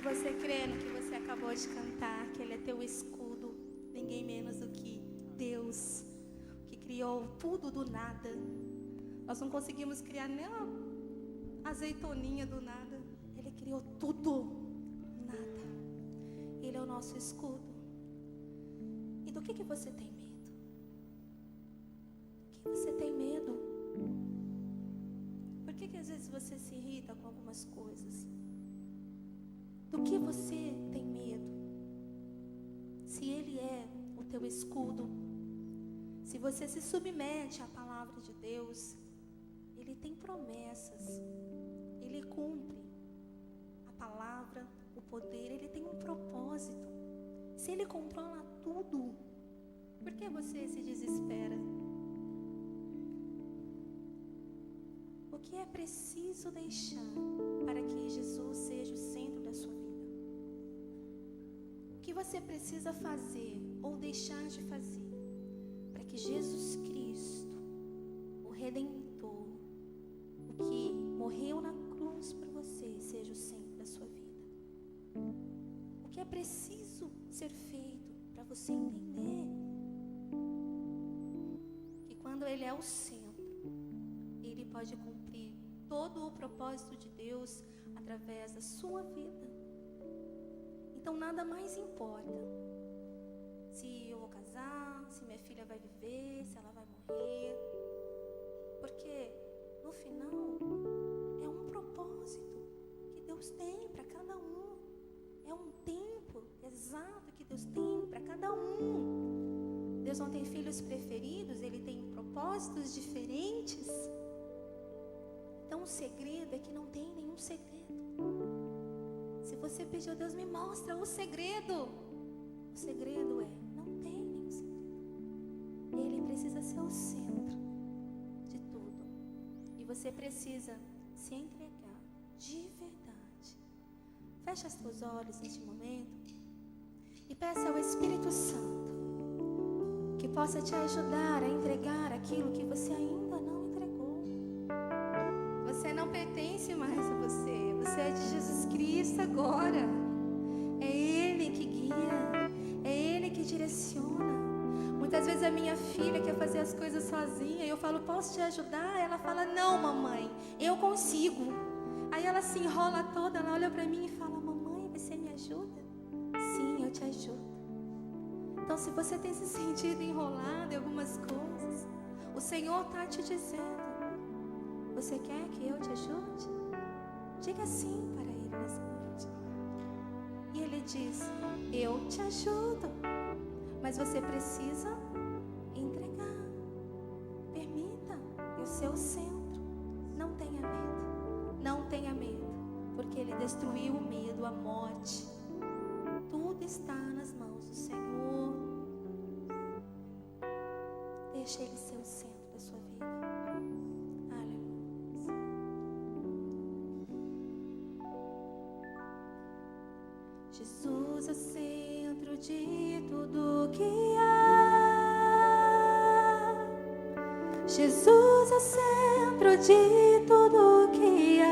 Se você crê no que você acabou de cantar, que Ele é teu escudo, ninguém menos do que Deus, que criou tudo do nada. Nós não conseguimos criar nem uma azeitoninha do nada. Ele criou tudo do nada. Ele é o nosso escudo. E do que você tem medo? Do que você tem medo? Por que às vezes você se irrita com algumas coisas? Do que você tem medo? Se Ele é o teu escudo, se você se submete à palavra de Deus, Ele tem promessas, Ele cumpre a palavra, o poder, Ele tem um propósito. Se Ele controla tudo, por que você se desespera? O que é preciso deixar para que Jesus seja o centro da sua vida? O que você precisa fazer ou deixar de fazer para que Jesus Cristo, o Redentor, o que morreu na cruz por você, seja o centro da sua vida? O que é preciso ser feito para você entender que quando Ele é o centro, Ele pode cumprir todo o propósito de Deus através da sua vida? Então nada mais importa se eu vou casar, se minha filha vai viver, se ela vai morrer, porque no final é um propósito que Deus tem para cada um, é um tempo exato que Deus tem para cada um. Deus não tem filhos preferidos, Ele tem propósitos diferentes. Então o segredo é que não tem nenhum segredo. Se você pediu, Deus me mostra o segredo é, não tem nenhum segredo. Ele precisa ser o centro de tudo. E você precisa se entregar de verdade. Fecha os teus olhos neste momento e peça ao Espírito Santo que possa te ajudar a entregar aquilo que você ainda não entregou. Você não pertence mais a você. Você é de Jesus Cristo agora. É Ele que guia, é Ele que direciona. Muitas vezes a minha filha quer fazer as coisas sozinha e eu falo, posso te ajudar? Ela fala, não, mamãe, eu consigo. Aí ela se enrola toda, ela olha para mim e fala, mamãe, você me ajuda? Sim, eu te ajudo. Então, se você tem se sentido enrolado em algumas coisas, o Senhor está te dizendo, você quer que eu te ajude? Diga sim para Ele nessa noite. E Ele diz, eu te ajudo, mas você precisa entregar. Permita eu ser o centro. Não tenha medo. Não tenha medo, porque Ele destruiu o medo, a morte. Tudo está nas mãos do Senhor. Deixa Ele ser o centro da sua vida. Aleluia. Jesus é o centro de tudo que há. Jesus é o centro de tudo que há.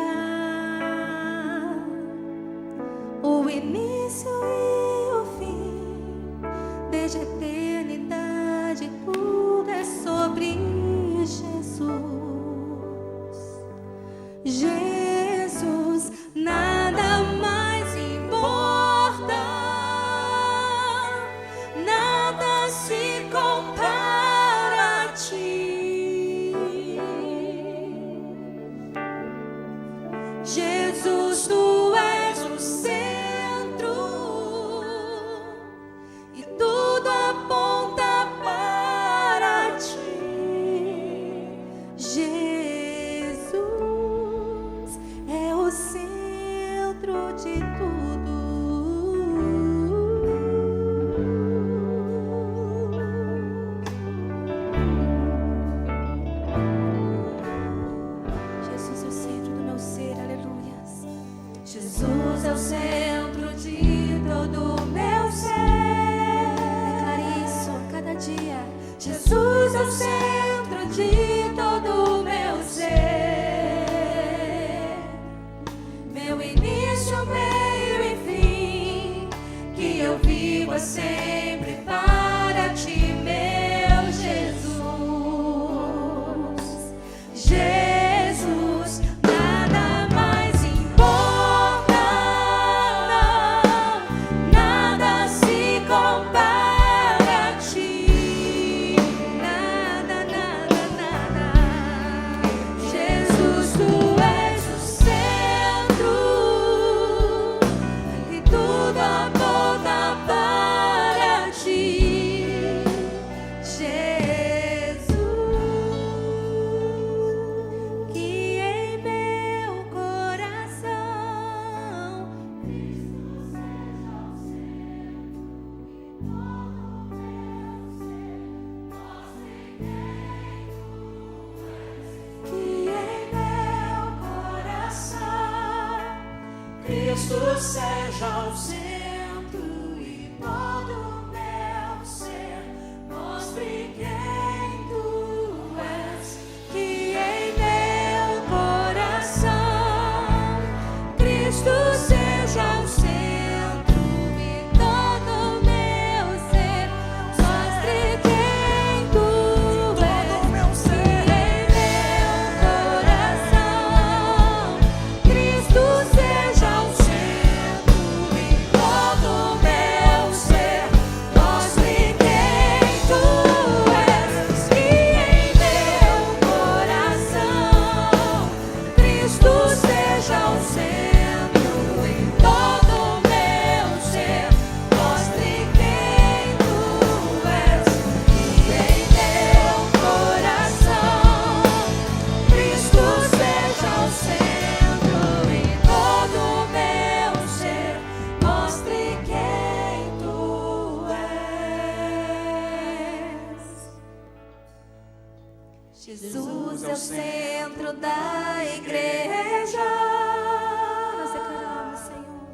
O início e o fim, desde a eternidade, tudo é sobre Jesus. Jesus, nada mais importa, nada se compara a ti. Jesus, tu és o centro e tudo aponta para ti. Jesus é o centro de tudo. Jesus é o centro do meu ser, aleluias. Jesus é o centro de todo o meu ser. Declare isso a cada dia. Jesus é o centro de todo o meu ser. Meu início, meio e fim. Cristo seja o centro e todo meu ser mostre quem tu és, que em meu coração Cristo seja o centro e todo meu ser mostre quem tu és, que em meu coração Cristo seja o centro e todo meu ser mostre quem tu és, que em meu coração Cristo seja o centro e todo meu ser mostre quem tu és, que em meu coração Cristo seja o centro e todo meu ser mostre quem tu és. Jesus é o centro da igreja. Nós declaramos, Senhor.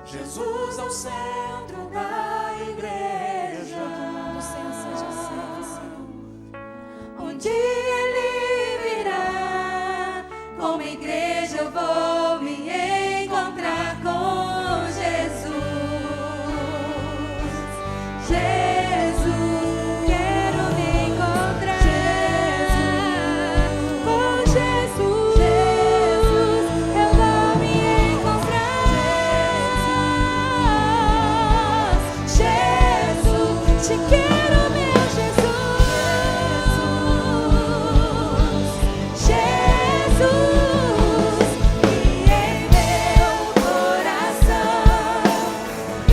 Jesus é o centro da igreja. Todo mundo seja centro, Senhor. Um dia Ele virá, como igreja eu vou me encontrar com Jesus. Jesus, quero me encontrar com Jesus. Jesus, eu vou me encontrar. Jesus, te quero, meu Jesus. Jesus, e em meu coração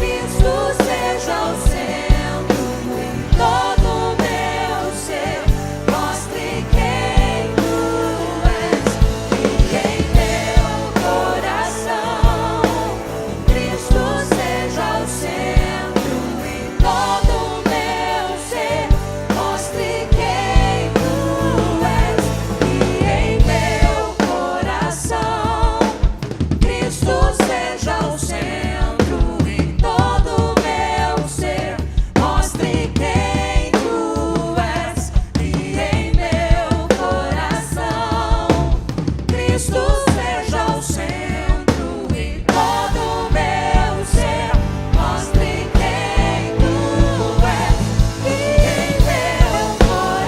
Cristo seja o centro e todo meu ser mostre quem tu és, e em meu coração Cristo seja o centro e todo meu ser mostre quem tu és, e em meu coração Cristo seja o centro e todo meu ser mostre quem tu és, e em meu coração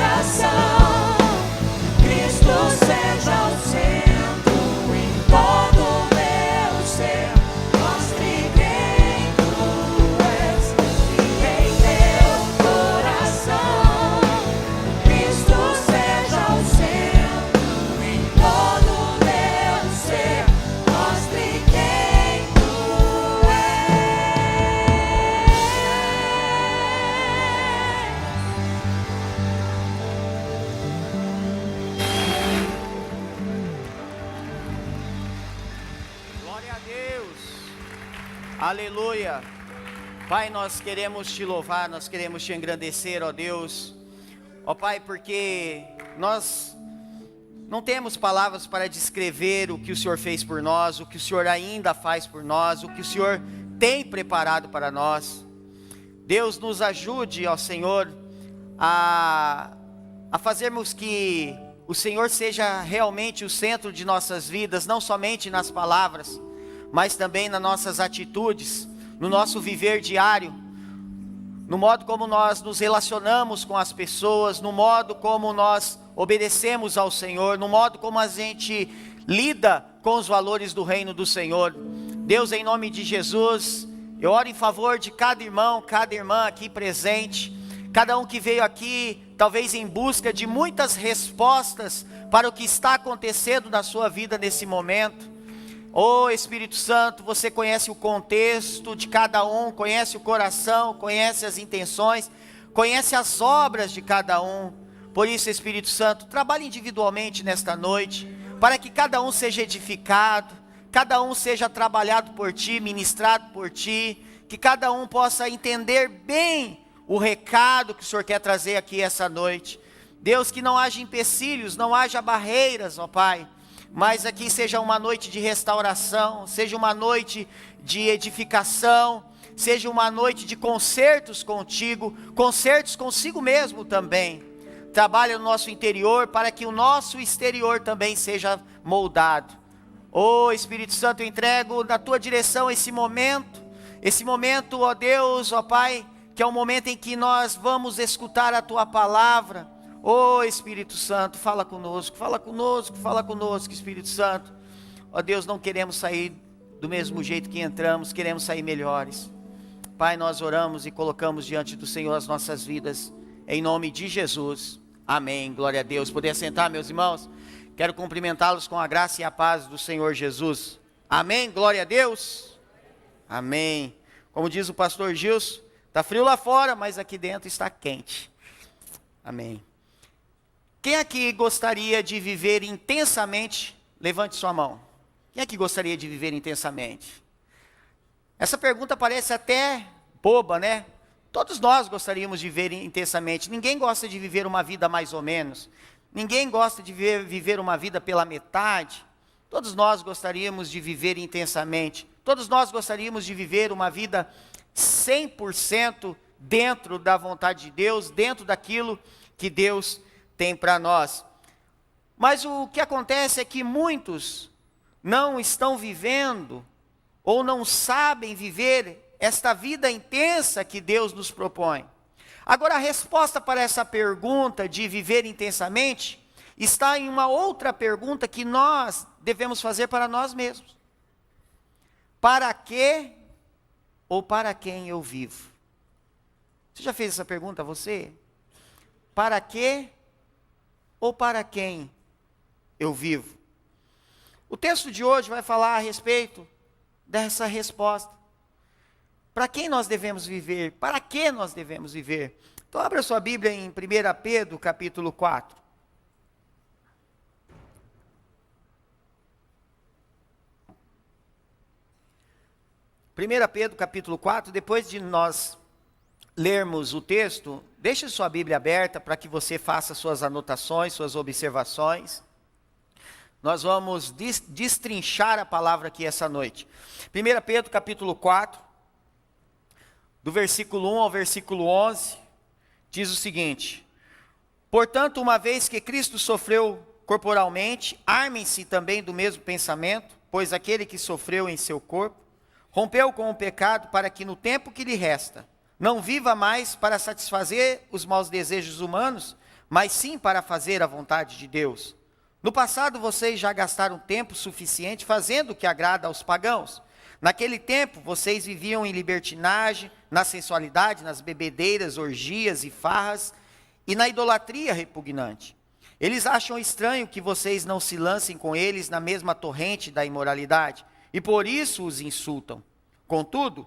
Cristo seja o centro e todo meu ser mostre quem tu és, e em meu coração Cristo seja o centro e todo meu ser mostre quem tu és, e em meu coração Cristo seja o centro e todo meu ser mostre quem tu Glória a Deus. Aleluia. Pai, nós queremos te louvar, nós queremos te engrandecer, ó Deus. Ó Pai, porque nós não temos palavras para descrever o que o Senhor fez por nós, o que o Senhor ainda faz por nós, o que o Senhor tem preparado para nós. Deus, nos ajude, ó Senhor, a fazermos que o Senhor seja realmente o centro de nossas vidas, não somente nas palavras, mas também nas nossas atitudes, no nosso viver diário, no modo como nós nos relacionamos com as pessoas, no modo como nós obedecemos ao Senhor, no modo como a gente lida com os valores do reino do Senhor. Deus, em nome de Jesus, eu oro em favor de cada irmão, cada irmã aqui presente, cada um que veio aqui, talvez em busca de muitas respostas para o que está acontecendo na sua vida nesse momento. Oh Espírito Santo, você conhece o contexto de cada um, conhece o coração, conhece as intenções, conhece as obras de cada um. Por isso, Espírito Santo, trabalhe individualmente nesta noite, para que cada um seja edificado, cada um seja trabalhado por Ti, ministrado por Ti, que cada um possa entender bem o recado que o Senhor quer trazer aqui essa noite. Deus, que não haja empecilhos, não haja barreiras, ó Pai. mas aqui seja uma noite de restauração, seja uma noite de edificação, seja uma noite de concertos contigo, concertos consigo mesmo também. Trabalha no nosso interior para que o nosso exterior também seja moldado. Oh Espírito Santo, eu entrego na tua direção esse momento, ó Deus, ó Pai, que é o momento em que nós vamos escutar a tua palavra. Oh Espírito Santo, fala conosco, Espírito Santo. Ó Deus, não queremos sair do mesmo jeito que entramos, queremos sair melhores. Pai, nós oramos e colocamos diante do Senhor as nossas vidas, em nome de Jesus. Amém, glória a Deus. Poder sentar, meus irmãos? Quero cumprimentá-los com a graça e a paz do Senhor Jesus. Amém, glória a Deus. Amém. Como diz o pastor Gilson, está frio lá fora, mas aqui dentro está quente. Amém. Quem aqui gostaria de viver intensamente? Levante sua mão. Quem aqui gostaria de viver intensamente? Essa pergunta parece até boba, né? Todos nós gostaríamos de viver intensamente. Ninguém gosta de viver uma vida mais ou menos. Ninguém gosta de viver uma vida pela metade. Todos nós gostaríamos de viver intensamente. Todos nós gostaríamos de viver uma vida 100% dentro da vontade de Deus, dentro daquilo que Deus tem para nós. Mas o que acontece é que muitos não estão vivendo ou não sabem viver esta vida intensa que Deus nos propõe. Agora, a resposta para essa pergunta de viver intensamente está em uma outra pergunta que nós devemos fazer para nós mesmos. Para que ou para quem eu vivo? Você já fez essa pergunta a você? Para que ou para quem eu vivo? O texto de hoje vai falar a respeito dessa resposta. Para quem nós devemos viver? Para que nós devemos viver? Então abra sua Bíblia em 1 Pedro, capítulo 4. 1 Pedro, capítulo 4, depois de nós lermos o texto, deixe sua Bíblia aberta para que você faça suas anotações, suas observações. Nós vamos destrinchar a palavra aqui essa noite. 1 Pedro, capítulo 4, do versículo 1 ao versículo 11, diz o seguinte: portanto, uma vez que Cristo sofreu corporalmente, armem-se também do mesmo pensamento, pois aquele que sofreu em seu corpo, rompeu com o pecado para que no tempo que lhe resta, não viva mais para satisfazer os maus desejos humanos, mas sim para fazer a vontade de Deus. No passado vocês já gastaram tempo suficiente fazendo o que agrada aos pagãos. Naquele tempo vocês viviam em libertinagem, na sensualidade, nas bebedeiras, orgias e farras, e na idolatria repugnante. Eles acham estranho que vocês não se lancem com eles na mesma torrente da imoralidade, e por isso os insultam. Contudo,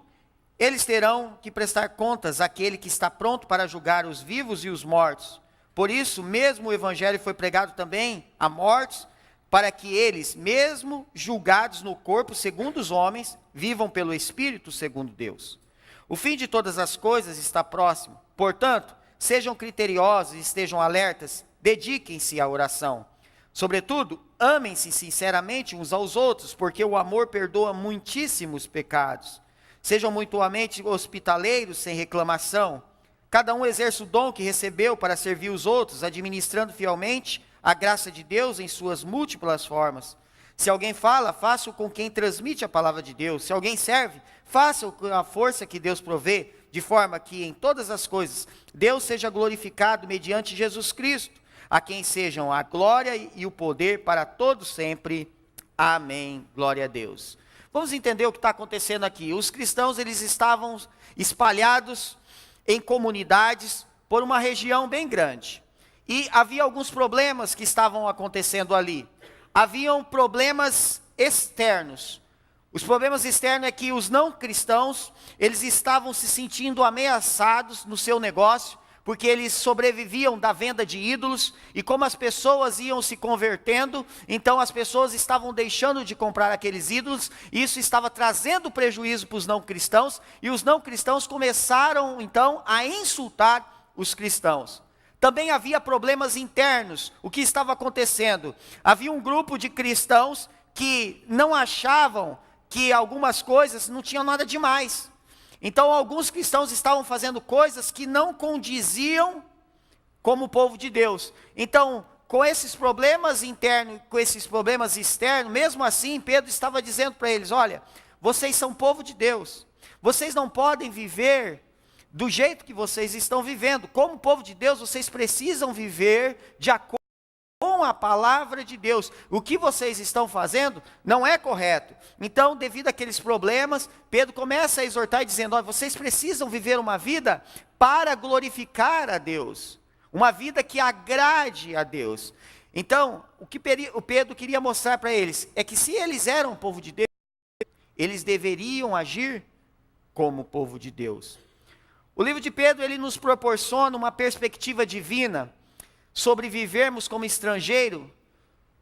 eles terão que prestar contas àquele que está pronto para julgar os vivos e os mortos. Por isso, mesmo o evangelho foi pregado também a mortos, para que eles, mesmo julgados no corpo segundo os homens, vivam pelo Espírito segundo Deus. O fim de todas as coisas está próximo. Portanto, sejam criteriosos e estejam alertas, dediquem-se à oração. Sobretudo, amem-se sinceramente uns aos outros, porque o amor perdoa muitíssimos pecados. Sejam mutuamente hospitaleiros, sem reclamação. Cada um exerça o dom que recebeu para servir os outros, administrando fielmente a graça de Deus em suas múltiplas formas. Se alguém fala, faça-o com quem transmite a palavra de Deus. Se alguém serve, faça-o com a força que Deus provê, de forma que em todas as coisas Deus seja glorificado mediante Jesus Cristo, a quem sejam a glória e o poder para todos sempre. Amém. Glória a Deus. Vamos entender o que está acontecendo aqui. Os cristãos, eles estavam espalhados em comunidades por uma região bem grande. E havia alguns problemas que estavam acontecendo ali. Haviam problemas externos. Os problemas externos é que os não cristãos, eles estavam se sentindo ameaçados no seu negócio, porque eles sobreviviam da venda de ídolos, e como as pessoas iam se convertendo, então as pessoas estavam deixando de comprar aqueles ídolos, e isso estava trazendo prejuízo para os não cristãos, e os não cristãos começaram então a insultar os cristãos. também havia problemas internos. O que estava acontecendo? Havia um grupo de cristãos que não achavam que algumas coisas não tinham nada demais. Então, alguns cristãos estavam fazendo coisas que não condiziam como o povo de Deus. Então, com esses problemas internos, com esses problemas externos, mesmo assim, Pedro estava dizendo para eles: olha, vocês são povo de Deus. Vocês não podem viver do jeito que vocês estão vivendo. Como povo de Deus, vocês precisam viver de acordo com a palavra de Deus. O que vocês estão fazendo não é correto. Então, devido àqueles problemas, Pedro começa a exortar dizendo: olha, vocês precisam viver uma vida para glorificar a Deus. Uma vida que agrade a Deus. Então, o que o Pedro queria mostrar para eles é que se eles eram povo de Deus, eles deveriam agir como povo de Deus. O livro de Pedro, ele nos proporciona uma perspectiva divina sobre vivermos como estrangeiro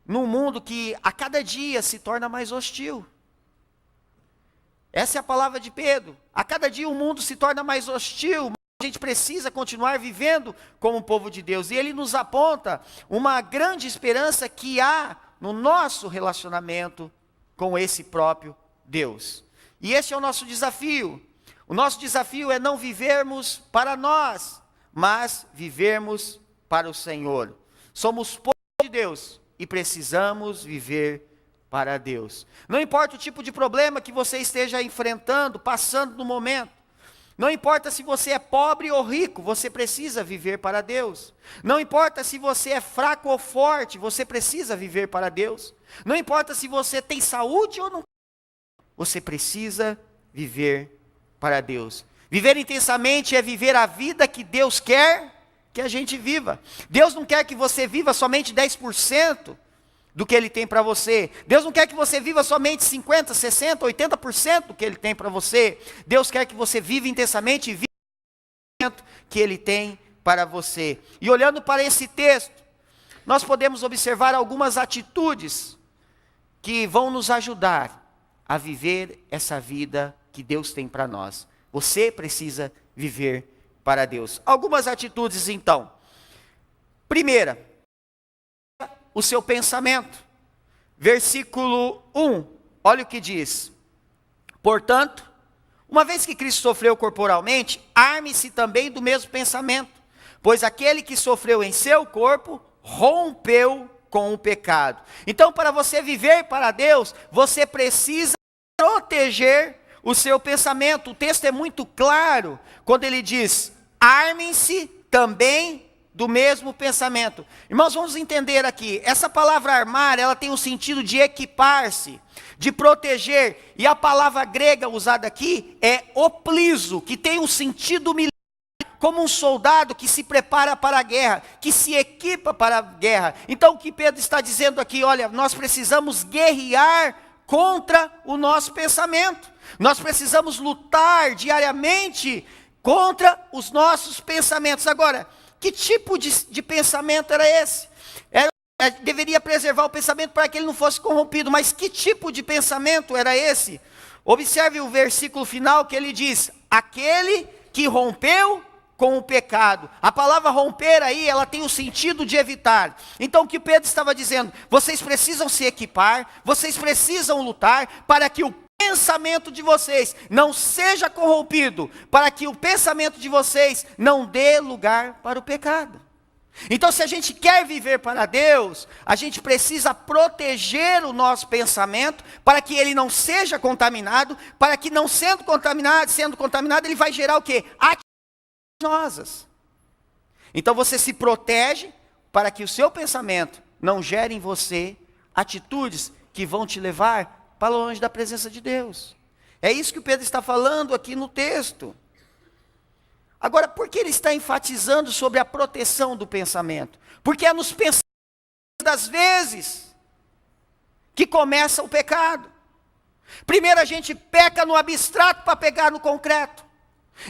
num mundo que a cada dia se torna mais hostil. Essa é a palavra de Pedro. A cada dia o mundo se torna mais hostil. A gente precisa continuar vivendo como povo de Deus. E ele nos aponta uma grande esperança que há no nosso relacionamento com esse próprio Deus. E esse é o nosso desafio. O nosso desafio é não vivermos para nós, mas vivermos para o Senhor. Somos povo de Deus e precisamos viver para Deus. Não importa o tipo de problema que você esteja enfrentando, passando no momento. Não importa se você é pobre ou rico, você precisa viver para Deus. Não importa se você é fraco ou forte, você precisa viver para Deus. Não importa se você tem saúde ou não, você precisa viver para Deus. Viver intensamente é viver a vida que Deus quer que a gente viva. Deus não quer que você viva somente 10% do que Ele tem para você. Deus não quer que você viva somente 50%, 60%, 80% do que Ele tem para você. Deus quer que você viva intensamente e viva o que Ele tem para você. E olhando para esse texto, nós podemos observar algumas atitudes que vão nos ajudar a viver essa vida que Deus tem para nós. Você precisa viver para Deus. Algumas atitudes então. Primeira, o seu pensamento. Versículo 1, olha o que diz: portanto, uma vez que Cristo sofreu corporalmente, arme-se também do mesmo pensamento, pois aquele que sofreu em seu corpo, rompeu com o pecado. Então, para você viver para Deus, você precisa proteger o seu pensamento. O texto é muito claro, quando ele diz: armem-se também do mesmo pensamento. Irmãos, vamos entender aqui, essa palavra armar, ela tem o sentido de equipar-se, de proteger, e a palavra grega usada aqui é opliso, que tem um sentido militar, como um soldado que se prepara para a guerra, que se equipa para a guerra. Então o que Pedro está dizendo aqui, olha, nós precisamos guerrear contra o nosso pensamento, nós precisamos lutar diariamente contra os nossos pensamentos. Agora, que tipo de pensamento era esse? Deveria preservar o pensamento para que ele não fosse corrompido, mas que tipo de pensamento era esse? Observe o versículo final que ele diz: aquele que rompeu com o pecado. A palavra romper aí, ela tem o sentido de evitar. Então o que Pedro estava dizendo, vocês precisam se equipar, vocês precisam lutar para que o pensamento de vocês não seja corrompido, para que o pensamento de vocês não dê lugar para o pecado. Então, se a gente quer viver para Deus, a gente precisa proteger o nosso pensamento, para que ele não seja contaminado, para que não sendo contaminado, ele vai gerar o quê? Atitudes. Então você se protege, para que o seu pensamento não gere em você atitudes que vão te levar para longe da presença de Deus. É isso que o Pedro está falando aqui no texto. Agora, por que ele está enfatizando sobre a proteção do pensamento? Porque é nos pensamentos das vezes que começa o pecado. Primeiro a gente peca no abstrato para pegar no concreto.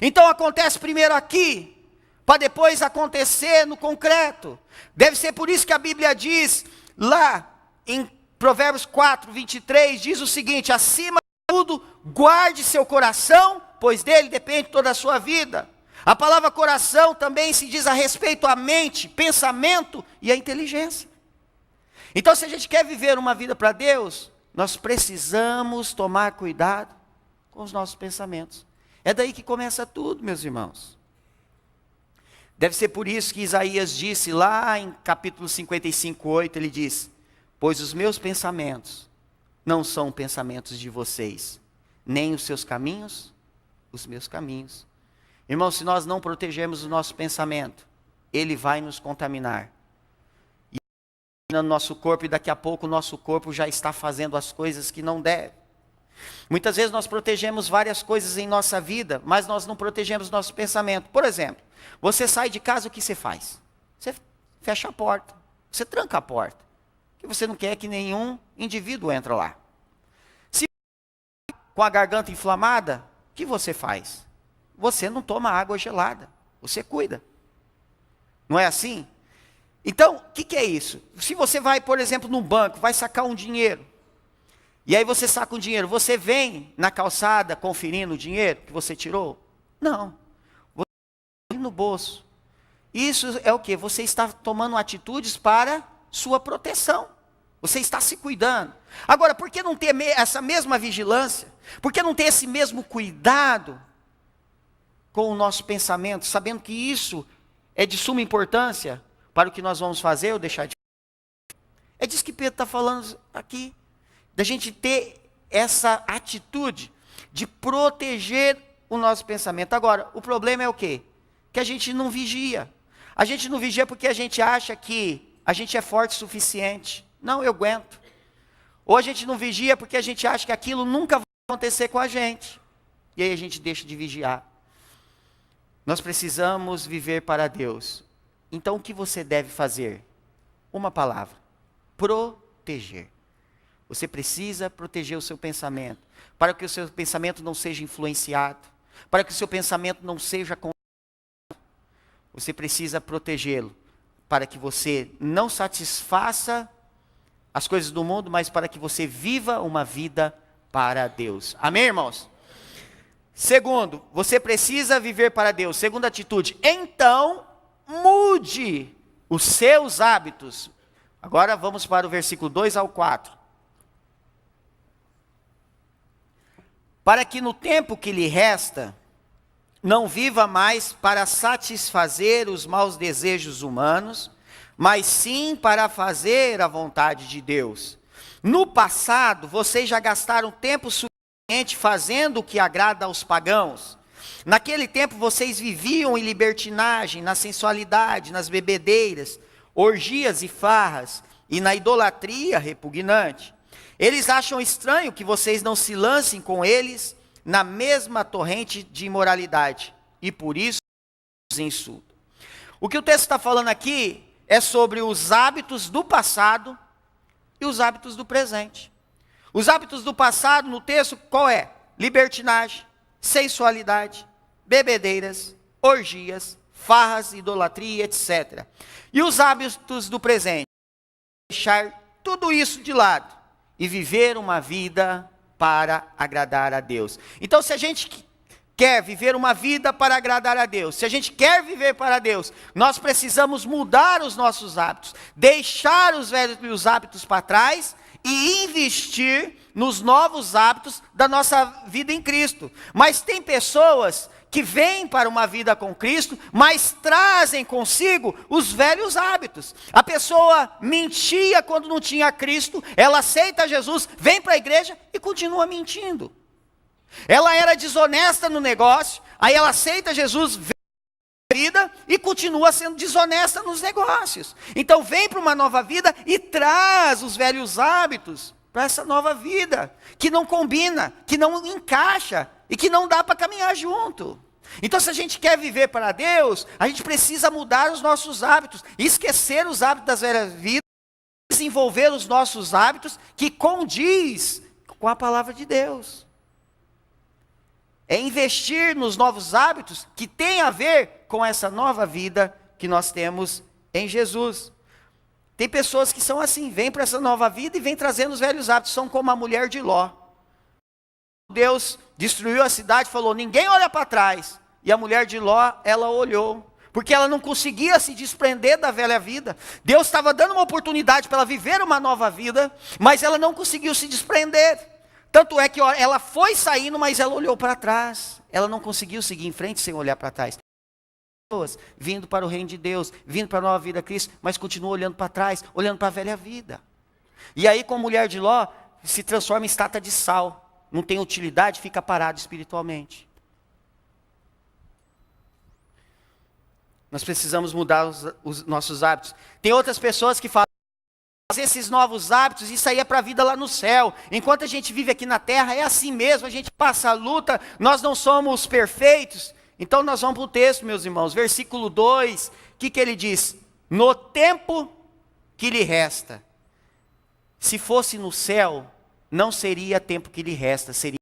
Então acontece primeiro aqui, para depois acontecer no concreto. Deve ser por isso que a Bíblia diz lá em Provérbios 4, 23, diz o seguinte: acima de tudo, guarde seu coração, pois dele depende toda a sua vida. A palavra coração também se diz a respeito à mente, pensamento e à inteligência. Então, se a gente quer viver uma vida para Deus, nós precisamos tomar cuidado com os nossos pensamentos. É daí que começa tudo, meus irmãos. Deve ser por isso que Isaías disse lá em capítulo 55:8, ele diz: pois os meus pensamentos não são pensamentos de vocês, nem os seus caminhos, os meus caminhos. Irmão, se nós não protegermos o nosso pensamento, ele vai nos contaminar. E no nosso corpo, e daqui a pouco o nosso corpo já está fazendo as coisas que não deve. Muitas vezes nós protegemos várias coisas em nossa vida, mas nós não protegemos nosso pensamento. Por exemplo, você sai de casa, o que você faz? Você fecha a porta, você tranca a porta, porque você não quer que nenhum indivíduo entre lá. Se com a garganta inflamada, o que você faz? Você não toma água gelada, você cuida. Não é assim? Então, o que é isso? Se você vai, por exemplo, num banco, vai sacar um dinheiro, e aí você saca um dinheiro, você vem na calçada conferindo o dinheiro que você tirou? Não. Você põe no bolso. Isso é o quê? Você está tomando atitudes para sua proteção. Você está se cuidando. Agora, por que não ter essa mesma vigilância? Por que não ter esse mesmo cuidado com o nosso pensamento, sabendo que isso é de suma importância para o que nós vamos fazer ou deixar de fazer? É disso que Pedro está falando aqui, da gente ter essa atitude de proteger o nosso pensamento. Agora, o problema é o quê? Que a gente não vigia. A gente não vigia porque a gente acha que a gente é forte o suficiente. Não, eu aguento. Ou a gente não vigia porque a gente acha que aquilo nunca vai acontecer com a gente. E aí a gente deixa de vigiar. Nós precisamos viver para Deus. Então o que você deve fazer? Uma palavra: proteger. Você precisa proteger o seu pensamento, para que o seu pensamento não seja influenciado, para que o seu pensamento não seja contaminado. Você precisa protegê-lo, para que você não satisfaça as coisas do mundo, mas para que você viva uma vida para Deus. Amém, irmãos? Segundo, você precisa viver para Deus. Segunda atitude: então mude os seus hábitos. Agora vamos para o versículo 2 ao 4. Para que no tempo que lhe resta, não viva mais para satisfazer os maus desejos humanos, mas sim para fazer a vontade de Deus. No passado, vocês já gastaram tempo suficiente fazendo o que agrada aos pagãos. Naquele tempo, vocês viviam em libertinagem, na sensualidade, nas bebedeiras, orgias e farras, e na idolatria repugnante. Eles acham estranho que vocês não se lancem com eles na mesma torrente de imoralidade, e por isso os insultam. O que o texto está falando aqui é sobre os hábitos do passado e os hábitos do presente. Os hábitos do passado, no texto, qual é? Libertinagem, sensualidade, bebedeiras, orgias, farras, idolatria, etc. E os hábitos do presente? Deixar tudo isso de lado e viver uma vida para agradar a Deus. Então, se a gente quer viver uma vida para agradar a Deus, se a gente quer viver para Deus, nós precisamos mudar os nossos hábitos, deixar os velhos hábitos para trás e investir nos novos hábitos da nossa vida em Cristo. Mas tem pessoas que vêm para uma vida com Cristo, mas trazem consigo os velhos hábitos. A pessoa mentia quando não tinha Cristo, ela aceita Jesus, vem para a igreja e continua mentindo. Ela era desonesta no negócio, aí ela aceita Jesus, vem para a vida e continua sendo desonesta nos negócios. Então vem para uma nova vida e traz os velhos hábitos para essa nova vida, que não combina, que não encaixa e que não dá para caminhar junto. Então, se a gente quer viver para Deus, a gente precisa mudar os nossos hábitos, esquecer os hábitos das velhas vidas, desenvolver os nossos hábitos que condiz com a palavra de Deus. É investir nos novos hábitos que tem a ver com essa nova vida que nós temos em Jesus. Tem pessoas que são assim, vêm para essa nova vida e vêm trazendo os velhos hábitos, são como a mulher de Ló. Deus destruiu a cidade, falou, ninguém olha para trás. E a mulher de Ló, ela olhou, porque ela não conseguia se desprender da velha vida. Deus estava dando uma oportunidade para ela viver uma nova vida, mas ela não conseguiu se desprender. Tanto é que ela foi saindo, mas ela olhou para trás. Ela não conseguiu seguir em frente sem olhar para trás. Pessoas vindo para o reino de Deus, vindo para a nova vida de Cristo, mas continuou olhando para trás, olhando para a velha vida. E aí, com a mulher de Ló, se transforma em estátua de sal. Não tem utilidade, fica parado espiritualmente. Nós precisamos mudar os nossos hábitos. Tem outras pessoas que falam, esses novos hábitos, isso aí é para a vida lá no céu. Enquanto a gente vive aqui na terra, é assim mesmo, a gente passa a luta, nós não somos perfeitos. Então nós vamos para o texto, meus irmãos, versículo 2, o que ele diz? No tempo que lhe resta. Se fosse no céu, não seria tempo que lhe resta, seria,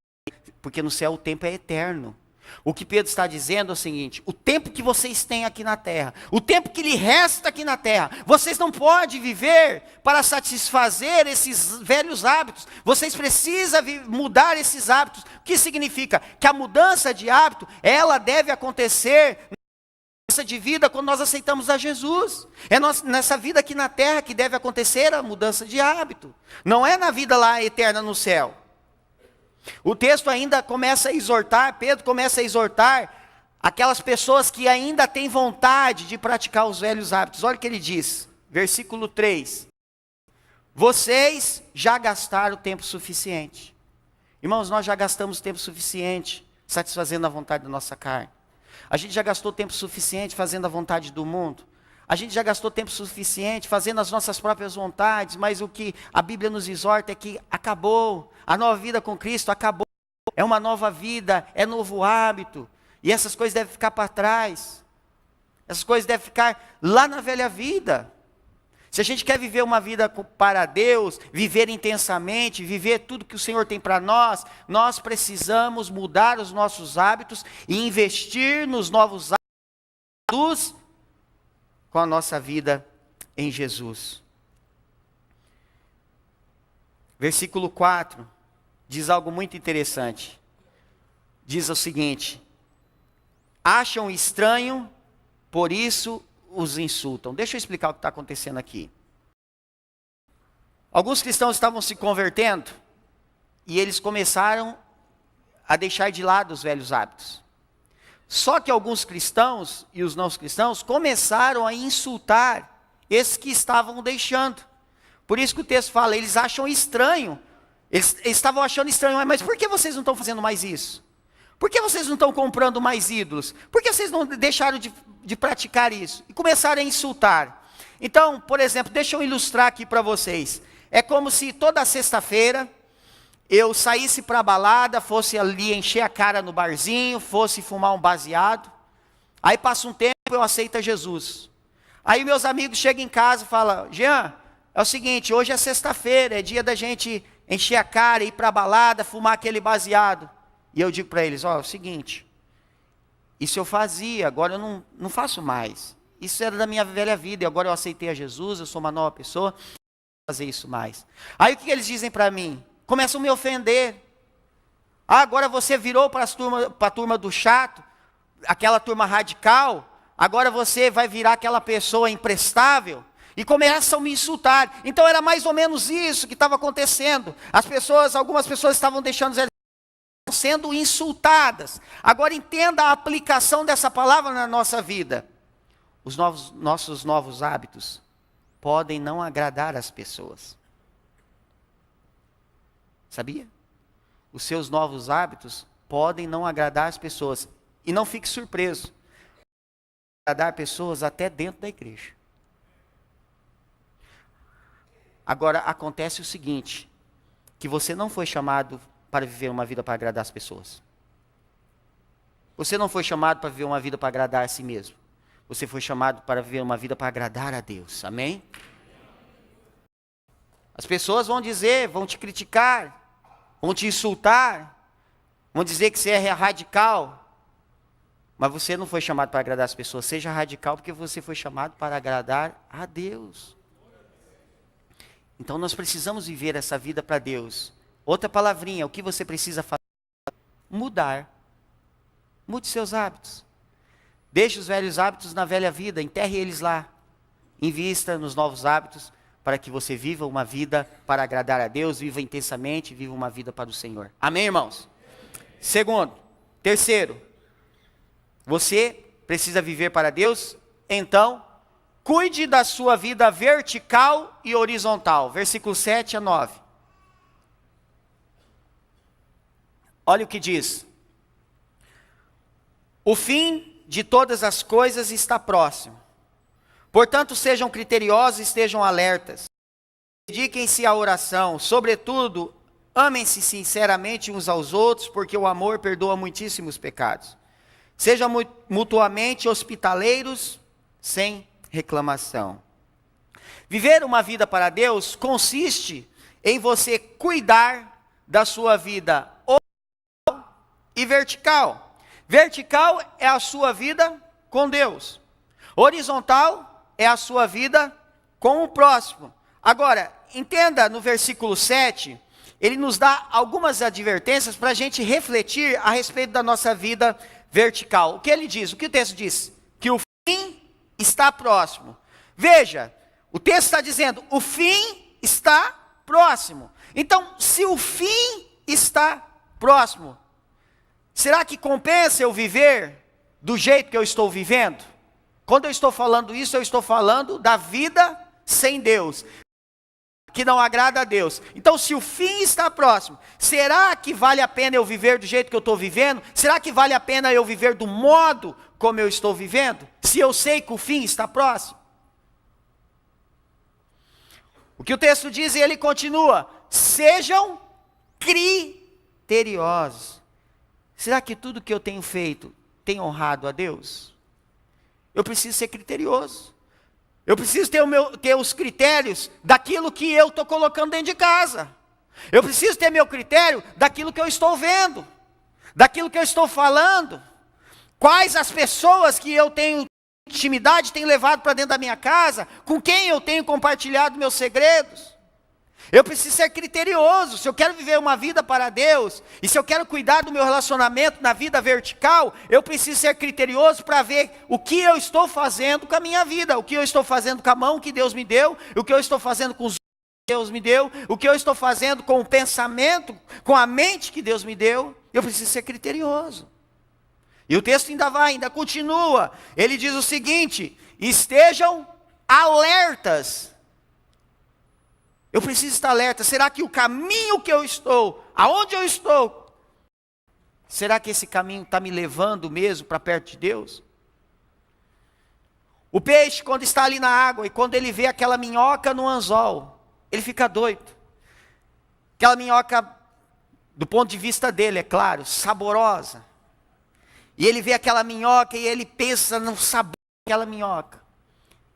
porque no céu o tempo é eterno. O que Pedro está dizendo é o seguinte: o tempo que vocês têm aqui na terra, o tempo que lhe resta aqui na terra, vocês não podem viver para satisfazer esses velhos hábitos. Vocês precisam mudar esses hábitos. O que significa? Que a mudança de hábito, ela deve acontecer de vida quando nós aceitamos a Jesus. É nessa vida aqui na terra que deve acontecer a mudança de hábito. Não é na vida lá eterna no céu. O texto ainda começa a exortar, Pedro começa a exortar aquelas pessoas que ainda têm vontade de praticar os velhos hábitos. Olha o que ele diz, versículo 3. Vocês já gastaram tempo suficiente. Irmãos, nós já gastamos tempo suficiente satisfazendo a vontade da nossa carne. A gente já gastou tempo suficiente fazendo a vontade do mundo. A gente já gastou tempo suficiente fazendo as nossas próprias vontades, mas o que a Bíblia nos exorta é que acabou. A nova vida com Cristo acabou. É uma nova vida, é novo hábito. E essas coisas devem ficar para trás. Essas coisas devem ficar lá na velha vida. Se a gente quer viver uma vida para Deus, viver intensamente, viver tudo que o Senhor tem para nós, nós precisamos mudar os nossos hábitos e investir nos novos hábitos com a nossa vida em Jesus. Versículo 4 diz algo muito interessante. Diz o seguinte: acham estranho, por isso os insultam. Deixa eu explicar o que está acontecendo aqui. Alguns cristãos estavam se convertendo e eles começaram a deixar de lado os velhos hábitos. Só que alguns cristãos e os não cristãos começaram a insultar esses que estavam deixando. Por isso que o texto fala, eles acham estranho. Eles estavam achando estranho, mas por que vocês não estão fazendo mais isso? Por que vocês não estão comprando mais ídolos? Por que vocês não deixaram de praticar isso? E começaram a insultar. Então, por exemplo, deixa eu ilustrar aqui para vocês. É como se toda sexta-feira eu saísse para a balada, fosse ali encher a cara no barzinho, fosse fumar um baseado. Aí passa um tempo, eu aceito a Jesus. Aí meus amigos chegam em casa e falam, Jean, é o seguinte, hoje é sexta-feira, é dia da gente encher a cara, ir para a balada, fumar aquele baseado. E eu digo para eles, ó, é o seguinte, isso eu fazia, agora eu não faço mais. Isso era da minha velha vida, e agora eu aceitei a Jesus, eu sou uma nova pessoa, não vou fazer isso mais. Aí o que eles dizem para mim? Começam a me ofender. Ah, agora você virou para a turma do chato, aquela turma radical, agora você vai virar aquela pessoa imprestável. E começam a me insultar. Então era mais ou menos isso que estava acontecendo. Algumas pessoas estavam sendo insultadas. Agora entenda a aplicação dessa palavra na nossa vida. Os nossos novos hábitos podem não agradar as pessoas. Sabia? Os seus novos hábitos podem não agradar as pessoas. E não fique surpreso. Agradar pessoas até dentro da igreja. Agora, acontece o seguinte, que você não foi chamado para viver uma vida para agradar as pessoas. Você não foi chamado para viver uma vida para agradar a si mesmo. Você foi chamado para viver uma vida para agradar a Deus. Amém? As pessoas vão dizer, vão te criticar, vão te insultar, vão dizer que você é radical. Mas você não foi chamado para agradar as pessoas. Seja radical porque você foi chamado para agradar a Deus. Então nós precisamos viver essa vida para Deus. Outra palavrinha, o que você precisa fazer? Mudar. Mude seus hábitos. Deixe os velhos hábitos na velha vida, enterre eles lá. Invista nos novos hábitos para que você viva uma vida para agradar a Deus, viva intensamente, viva uma vida para o Senhor. Amém, irmãos? Terceiro, você precisa viver para Deus, então cuide da sua vida vertical e horizontal. Versículo 7 a 9. Olha o que diz. O fim de todas as coisas está próximo. Portanto, sejam criteriosos e estejam alertas. Dediquem-se à oração. Sobretudo, amem-se sinceramente uns aos outros, porque o amor perdoa muitíssimos pecados. Sejam mutuamente hospitaleiros, sem reclamação. Viver uma vida para Deus consiste em você cuidar da sua vida horizontal e vertical. Vertical é a sua vida com Deus. Horizontal é a sua vida com o próximo. Agora, entenda no versículo 7, ele nos dá algumas advertências para a gente refletir a respeito da nossa vida vertical. O que ele diz? O que o texto diz? Que o fim está próximo. Veja, o texto está dizendo, o fim está próximo. Então, se o fim está próximo, será que compensa eu viver do jeito que eu estou vivendo? Quando eu estou falando isso, eu estou falando da vida sem Deus, que não agrada a Deus. Então, se o fim está próximo, será que vale a pena eu viver do jeito que eu estou vivendo? Será que vale a pena eu viver do modo como eu estou vivendo? Se eu sei que o fim está próximo. O que o texto diz, e ele continua, sejam criteriosos. Será que tudo que eu tenho feito tem honrado a Deus? Eu preciso ser criterioso. Eu preciso ter os critérios daquilo que eu estou colocando dentro de casa. Eu preciso ter meu critério daquilo que eu estou vendo, daquilo que eu estou falando. Quais as pessoas que eu tenho intimidade, tenho levado para dentro da minha casa, com quem eu tenho compartilhado meus segredos. Eu preciso ser criterioso. Se eu quero viver uma vida para Deus, e se eu quero cuidar do meu relacionamento na vida vertical, eu preciso ser criterioso para ver o que eu estou fazendo com a minha vida, o que eu estou fazendo com a mão que Deus me deu, o que eu estou fazendo com os olhos que Deus me deu, o que eu estou fazendo com o pensamento, com a mente que Deus me deu. Eu preciso ser criterioso. E o texto ainda continua. Ele diz o seguinte: estejam alertas. Eu preciso estar alerta. Será que o caminho que eu estou, aonde eu estou, será que esse caminho está me levando mesmo para perto de Deus? O peixe, quando está ali na água, e quando ele vê aquela minhoca no anzol, ele fica doido. Aquela minhoca, do ponto de vista dele, é claro, saborosa. E ele vê aquela minhoca e ele pensa no sabor daquela minhoca.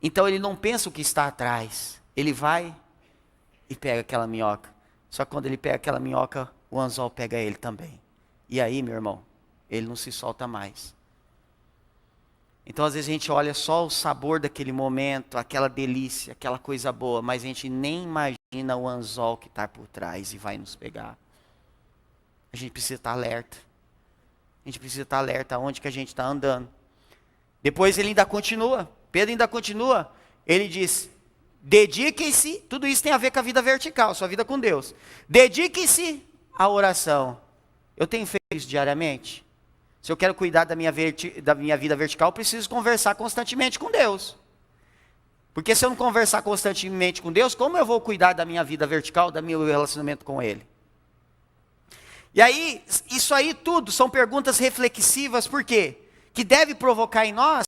Então ele não pensa o que está atrás. Ele vai e pega aquela minhoca. Só que quando ele pega aquela minhoca, o anzol pega ele também. E aí, meu irmão, ele não se solta mais. Então, às vezes a gente olha só o sabor daquele momento, aquela delícia, aquela coisa boa, mas a gente nem imagina o anzol que está por trás e vai nos pegar. A gente precisa estar alerta. A gente precisa estar alerta aonde que a gente está andando. Depois ele ainda continua. Pedro ainda continua. Ele diz: dediquem-se, tudo isso tem a ver com a vida vertical, sua vida com Deus. Dediquem-se à oração. Eu tenho feito isso diariamente. Se eu quero cuidar da minha vida vertical, eu preciso conversar constantemente com Deus. Porque se eu não conversar constantemente com Deus, como eu vou cuidar da minha vida vertical, do meu relacionamento com Ele? E aí, isso aí tudo são perguntas reflexivas, por quê? Que deve provocar em nós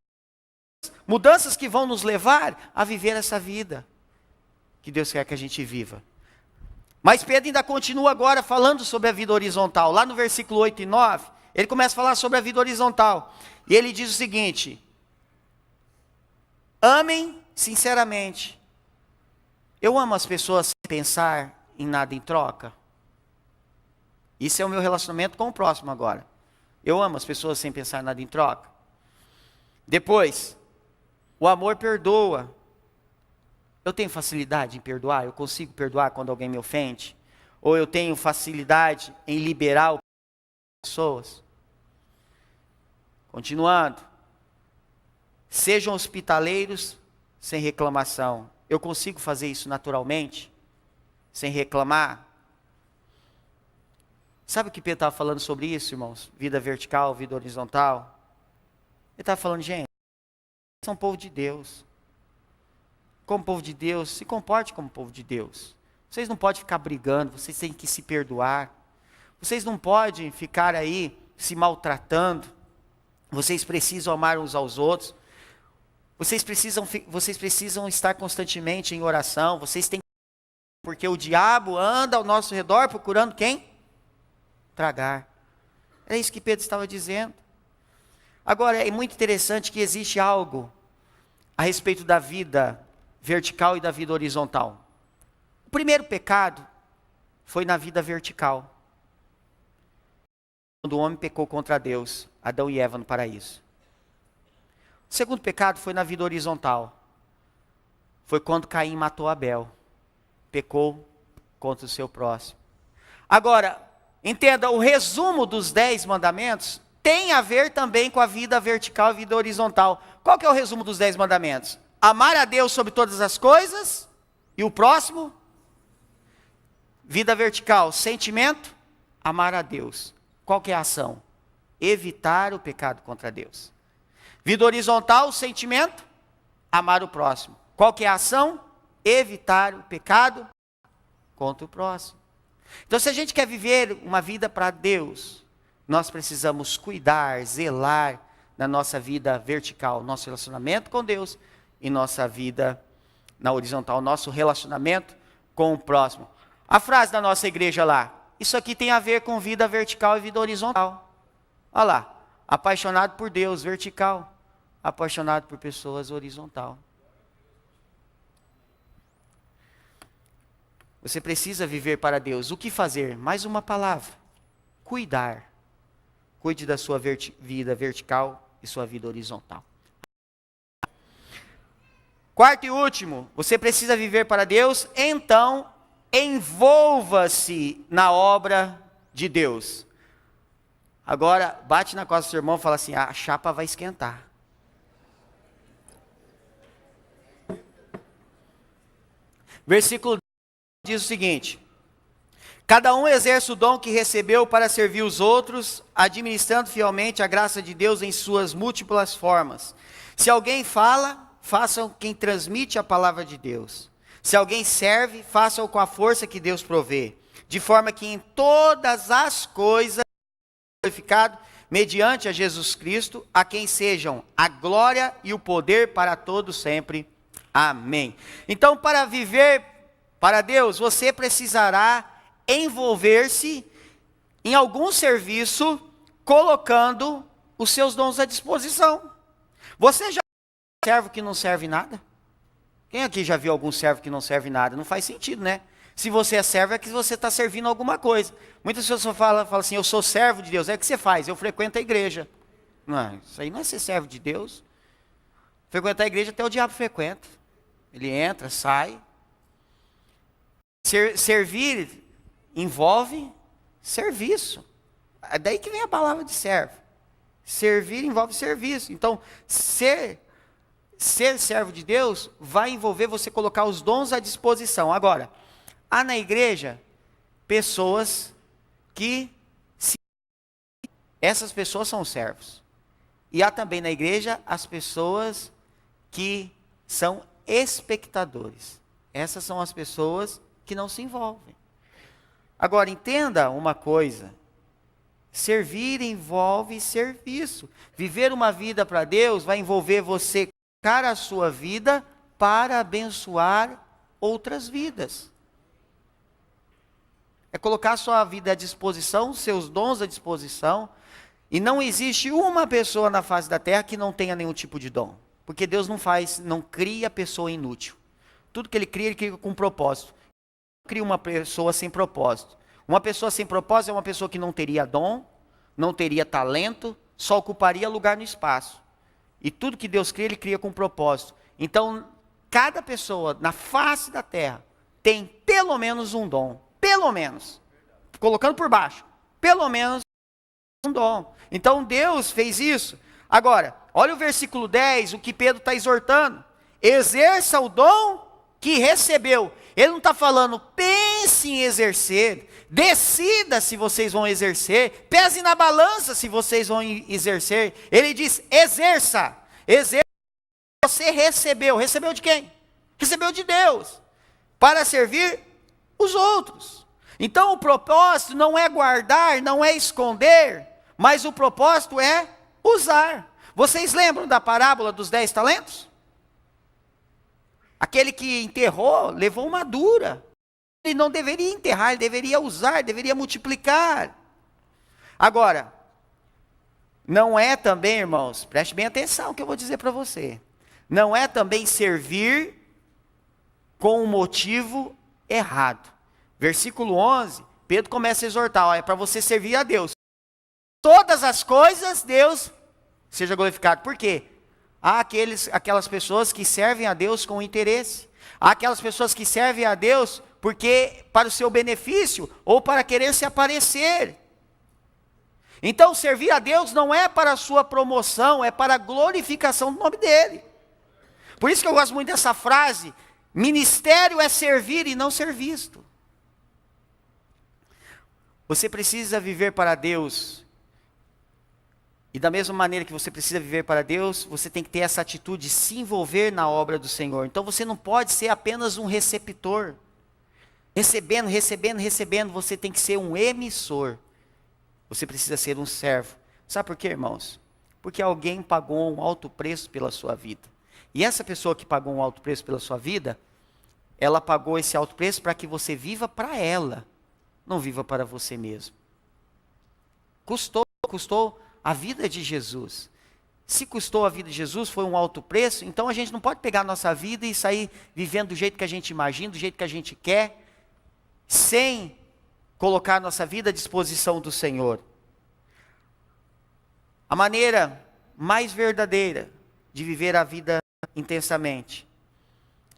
mudanças que vão nos levar a viver essa vida que Deus quer que a gente viva. Mas Pedro ainda continua agora falando sobre a vida horizontal. Lá no versículo 8 e 9, ele começa a falar sobre a vida horizontal. E ele diz o seguinte: amem sinceramente. Eu amo as pessoas sem pensar em nada em troca. Isso é o meu relacionamento com o próximo agora. Eu amo as pessoas sem pensar em nada em troca. Depois, o amor perdoa. Eu tenho facilidade em perdoar? Eu consigo perdoar quando alguém me ofende? Ou eu tenho facilidade em liberar as pessoas? Continuando. Sejam hospitaleiros sem reclamação. Eu consigo fazer isso naturalmente? Sem reclamar? Sabe o que Pedro estava falando sobre isso, irmãos? Vida vertical, vida horizontal. Ele estava falando, gente, vocês são povo de Deus. Como povo de Deus, se comporte como povo de Deus. Vocês não podem ficar brigando, vocês têm que se perdoar. Vocês não podem ficar aí se maltratando. Vocês precisam amar uns aos outros. Vocês precisam estar constantemente em oração. Vocês têm, porque o diabo anda ao nosso redor procurando quem? Tragar. É isso que Pedro estava dizendo. Agora, é muito interessante que existe algo a respeito da vida vertical e da vida horizontal. O primeiro pecado foi na vida vertical. Quando o homem pecou contra Deus, Adão e Eva no paraíso. O segundo pecado foi na vida horizontal. Foi quando Caim matou Abel. Pecou contra o seu próximo. Agora, entenda, o resumo dos 10 mandamentos tem a ver também com a vida vertical e a vida horizontal. Qual que é o resumo dos 10 mandamentos? Amar a Deus sobre todas as coisas e o próximo. Vida vertical, sentimento, amar a Deus. Qual que é a ação? Evitar o pecado contra Deus. Vida horizontal, sentimento, amar o próximo. Qual que é a ação? Evitar o pecado contra o próximo. Então, se a gente quer viver uma vida para Deus, nós precisamos cuidar, zelar na nossa vida vertical, nosso relacionamento com Deus, e nossa vida na horizontal, nosso relacionamento com o próximo. A frase da nossa igreja lá, isso aqui tem a ver com vida vertical e vida horizontal. Olha lá, apaixonado por Deus, vertical. Apaixonado por pessoas, horizontal. Você precisa viver para Deus. O que fazer? Mais uma palavra. Cuidar. Cuide da sua vida vertical e sua vida horizontal. Quarto e último, você precisa viver para Deus, então envolva-se na obra de Deus. Agora, bate na costa do seu irmão e fala assim, a chapa vai esquentar. Versículo 10 diz o seguinte: cada um exerce o dom que recebeu para servir os outros, administrando fielmente a graça de Deus em suas múltiplas formas. Se alguém fala, façam quem transmite a palavra de Deus. Se alguém serve, faça-o com a força que Deus provê, de forma que em todas as coisas glorificado mediante a Jesus Cristo, a quem sejam a glória e o poder para todos sempre. Amém. Então, para viver para Deus, você precisará envolver-se em algum serviço, colocando os seus dons à disposição. Você já viu um servo que não serve nada? Quem aqui já viu algum servo que não serve nada? Não faz sentido, né? Se você é servo, é que você está servindo alguma coisa. Muitas pessoas falam assim, eu sou servo de Deus. É o que você faz? Eu frequento a igreja. Não, isso aí não é ser servo de Deus. Frequentar a igreja até o diabo frequenta. Ele entra, sai. Servir envolve serviço. É daí que vem a palavra de servo. Servir envolve serviço. Então, ser servo de Deus vai envolver você colocar os dons à disposição. Agora, há na igreja pessoas que essas pessoas são servos. E há também na igreja as pessoas que são espectadores. Essas são as pessoas que não se envolvem. Agora, entenda uma coisa. Servir envolve serviço. Viver uma vida para Deus vai envolver você colocar a sua vida para abençoar outras vidas. É colocar a sua vida à disposição, seus dons à disposição. E não existe uma pessoa na face da terra que não tenha nenhum tipo de dom. Porque Deus não cria pessoa inútil. Tudo que Ele cria com propósito. Não cria uma pessoa sem propósito. Uma pessoa sem propósito é uma pessoa que não teria dom, não teria talento, só ocuparia lugar no espaço. E tudo que Deus cria, Ele cria com propósito. Então, cada pessoa na face da terra tem pelo menos um dom. Pelo menos. Colocando por baixo. Pelo menos um dom. Então, Deus fez isso. Agora, olha o versículo 10, o que Pedro está exortando. Exerça o dom que recebeu. Ele não está falando, pense em exercer, decida se vocês vão exercer, pese na balança se vocês vão exercer. Ele diz, exerça, exerça. Você recebeu, recebeu de quem? Recebeu de Deus, para servir os outros. Então o propósito não é guardar, não é esconder, mas o propósito é usar. Vocês lembram da parábola dos 10 talentos? Aquele que enterrou, levou uma dura. Ele não deveria enterrar, ele deveria usar, deveria multiplicar. Agora, não é também, irmãos, preste bem atenção no que eu vou dizer para você. Não é também servir com um motivo errado. Versículo 11, Pedro começa a exortar, olha, para você servir a Deus. Todas as coisas, Deus seja glorificado. Por quê? Há aquelas pessoas que servem a Deus com interesse. Há aquelas pessoas que servem a Deus porque para o seu benefício ou para querer se aparecer. Então, servir a Deus não é para a sua promoção, é para a glorificação do nome dEle. Por isso que eu gosto muito dessa frase, ministério é servir e não ser visto. Você precisa viver para Deus. E da mesma maneira que você precisa viver para Deus, você tem que ter essa atitude de se envolver na obra do Senhor. Então você não pode ser apenas um receptor. Recebendo, recebendo, recebendo, você tem que ser um emissor. Você precisa ser um servo. Sabe por quê, irmãos? Porque alguém pagou um alto preço pela sua vida. E essa pessoa que pagou um alto preço pela sua vida, ela pagou esse alto preço para que você viva para ela, não viva para você mesmo. Custou a vida de Jesus. Se custou a vida de Jesus, foi um alto preço, então a gente não pode pegar a nossa vida e sair vivendo do jeito que a gente imagina, do jeito que a gente quer, sem colocar a nossa vida à disposição do Senhor. A maneira mais verdadeira de viver a vida intensamente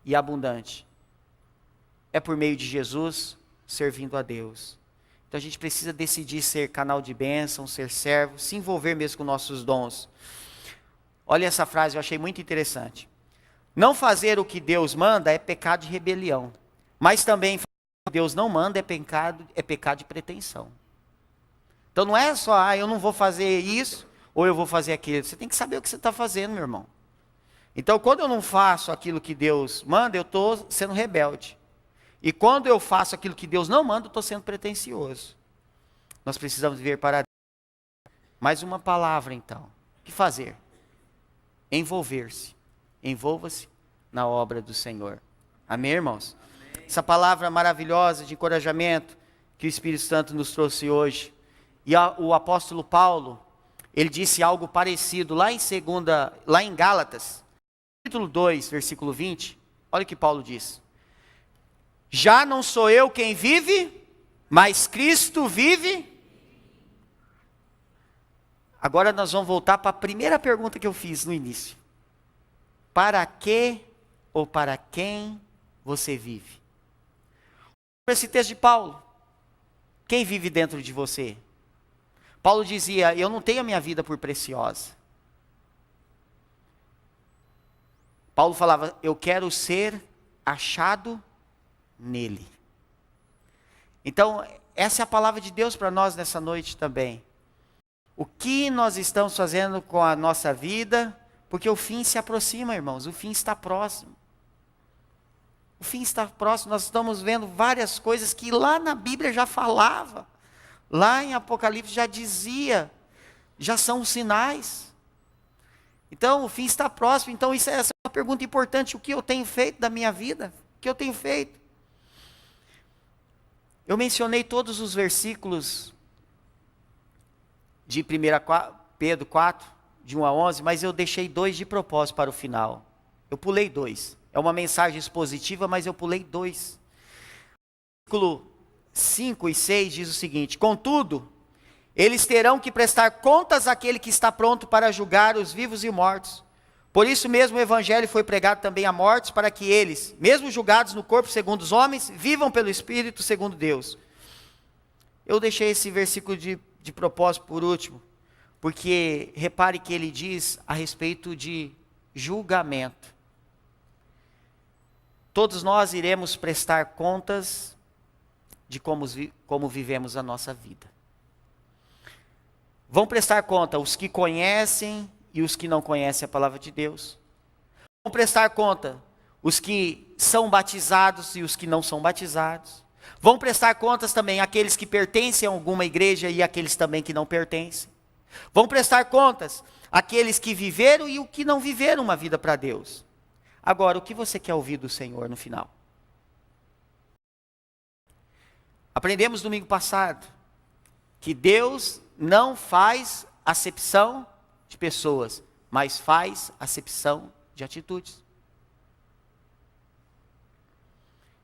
e abundante é por meio de Jesus, servindo a Deus. Então a gente precisa decidir ser canal de bênção, ser servo, se envolver mesmo com nossos dons. Olha essa frase, eu achei muito interessante. Não fazer o que Deus manda é pecado de rebelião, mas também fazer o que Deus não manda é pecado de pretensão. Então não é só, eu não vou fazer isso, ou eu vou fazer aquilo. Você tem que saber o que você está fazendo, meu irmão. Então quando eu não faço aquilo que Deus manda, eu estou sendo rebelde. E quando eu faço aquilo que Deus não manda, eu estou sendo pretensioso. Nós precisamos viver para Deus. Mais uma palavra então. O que fazer? Envolver-se. Envolva-se na obra do Senhor. Amém, irmãos? Amém. Essa palavra maravilhosa de encorajamento que o Espírito Santo nos trouxe hoje. E o apóstolo Paulo, ele disse algo parecido lá em Gálatas, capítulo 2, versículo 20. Olha o que Paulo diz. Já não sou eu quem vive, mas Cristo vive. Agora nós vamos voltar para a primeira pergunta que eu fiz no início. Para que ou para quem você vive? Esse texto de Paulo. Quem vive dentro de você? Paulo dizia, eu não tenho a minha vida por preciosa. Paulo falava, eu quero ser achado nele. Então, essa é a palavra de Deus para nós nessa noite também. O que nós estamos fazendo com a nossa vida, porque o fim se aproxima, irmãos, o fim está próximo. O fim está próximo, nós estamos vendo várias coisas que lá na Bíblia já falava, lá em Apocalipse já dizia, já são os sinais. Então, o fim está próximo, então essa é uma pergunta importante, o que eu tenho feito da minha vida? O que eu tenho feito? Eu mencionei todos os versículos de 1 Pedro 4, de 1 a 11, mas eu deixei 2 de propósito para o final. Eu pulei 2. É uma mensagem expositiva, mas eu pulei 2. Versículo 5 e 6 diz o seguinte: contudo, eles terão que prestar contas àquele que está pronto para julgar os vivos e mortos. Por isso mesmo o evangelho foi pregado também a mortos, para que eles, mesmo julgados no corpo segundo os homens, vivam pelo Espírito segundo Deus. Eu deixei esse versículo de propósito por último, porque repare que ele diz a respeito de julgamento. Todos nós iremos prestar contas de como vivemos a nossa vida. Vão prestar conta os que conhecem e os que não conhecem a palavra de Deus. Vão prestar conta os que são batizados e os que não são batizados. Vão prestar contas também aqueles que pertencem a alguma igreja e aqueles também que não pertencem. Vão prestar contas aqueles que viveram e o que não viveram uma vida para Deus. Agora, o que você quer ouvir do Senhor no final? Aprendemos domingo passado que Deus não faz acepção de pessoas, mas faz acepção de atitudes.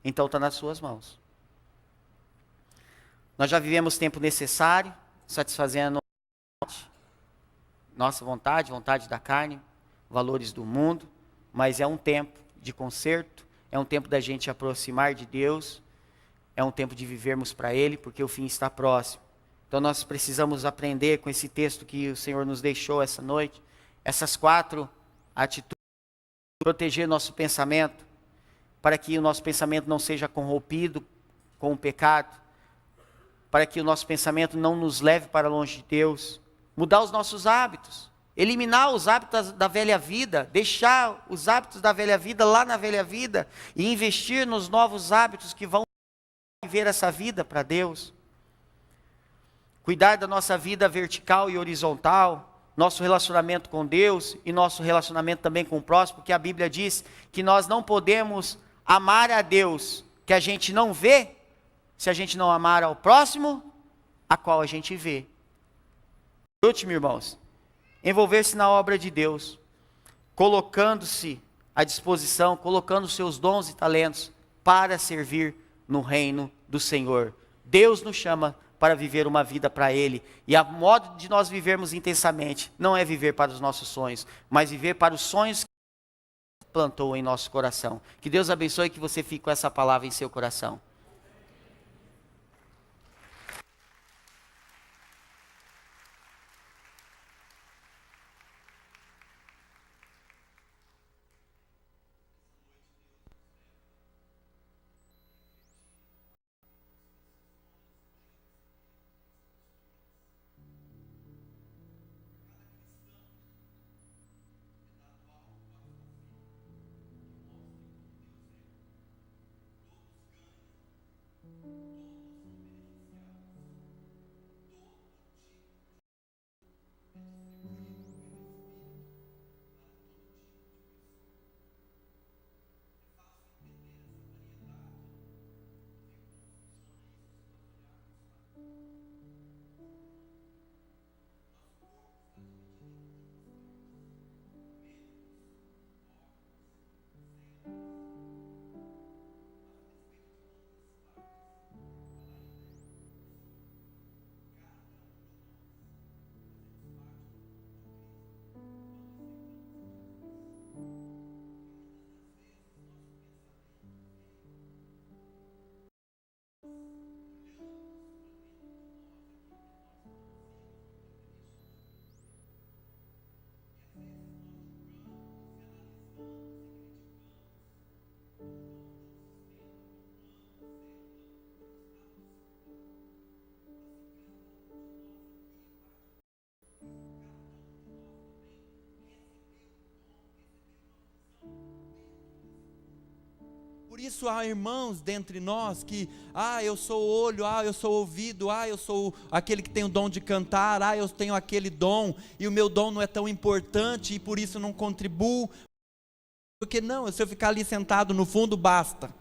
Então está nas suas mãos. Nós já vivemos tempo necessário, satisfazendo nossa vontade, vontade da carne, valores do mundo, mas é um tempo de conserto, é um tempo da gente aproximar de Deus, é um tempo de vivermos para Ele, porque o fim está próximo. Então nós precisamos aprender com esse texto que o Senhor nos deixou essa noite, essas 4 atitudes, proteger nosso pensamento, para que o nosso pensamento não seja corrompido com o pecado, para que o nosso pensamento não nos leve para longe de Deus, mudar os nossos hábitos, eliminar os hábitos da velha vida, deixar os hábitos da velha vida lá na velha vida e investir nos novos hábitos que vão viver essa vida para Deus. Cuidar da nossa vida vertical e horizontal, nosso relacionamento com Deus e nosso relacionamento também com o próximo, porque a Bíblia diz que nós não podemos amar a Deus que a gente não vê, se a gente não amar ao próximo, a qual a gente vê. Por último, irmãos, envolver-se na obra de Deus, colocando-se à disposição, colocando os seus dons e talentos para servir no reino do Senhor. Deus nos chama para viver uma vida para Ele, e a modo de nós vivermos intensamente, não é viver para os nossos sonhos, mas viver para os sonhos que Deus plantou em nosso coração. Que Deus abençoe e que você fique com essa palavra em seu coração. Por isso há irmãos dentre nós que, eu sou o olho, eu sou o ouvido, eu sou aquele que tem o dom de cantar, eu tenho aquele dom, e o meu dom não é tão importante, e por isso não contribuo. Porque não, se eu ficar ali sentado no fundo, basta.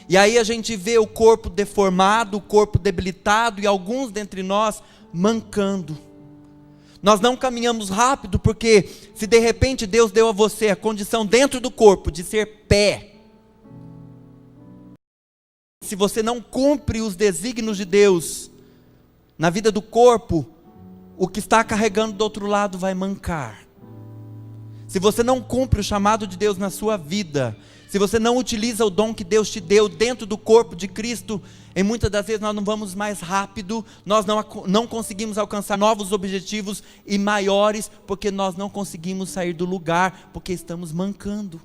E aí a gente vê o corpo deformado, o corpo debilitado, e alguns dentre nós mancando. Nós não caminhamos rápido, porque se de repente Deus deu a você a condição dentro do corpo de ser pé, se você não cumpre os desígnios de Deus na vida do corpo, o que está carregando do outro lado vai mancar. Se você não cumpre o chamado de Deus na sua vida, se você não utiliza o dom que Deus te deu dentro do corpo de Cristo, em muitas das vezes nós não vamos mais rápido, nós não conseguimos alcançar novos objetivos e maiores, porque nós não conseguimos sair do lugar, porque estamos mancando.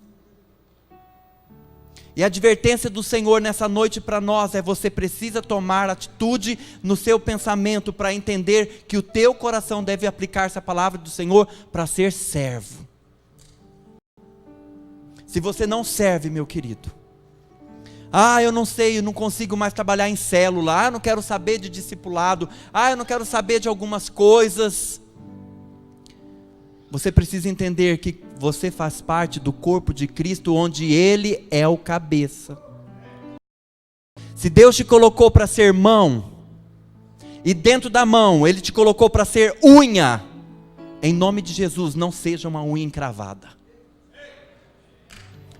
E a advertência do Senhor nessa noite para nós é: você precisa tomar atitude no seu pensamento para entender que o teu coração deve aplicar-se à palavra do Senhor para ser servo. Se você não serve, meu querido, eu não sei, eu não consigo mais trabalhar em célula, eu não quero saber de discipulado, eu não quero saber de algumas coisas. Você precisa entender que você faz parte do corpo de Cristo, onde Ele é o cabeça. Se Deus te colocou para ser mão, e dentro da mão Ele te colocou para ser unha, em nome de Jesus, não seja uma unha encravada.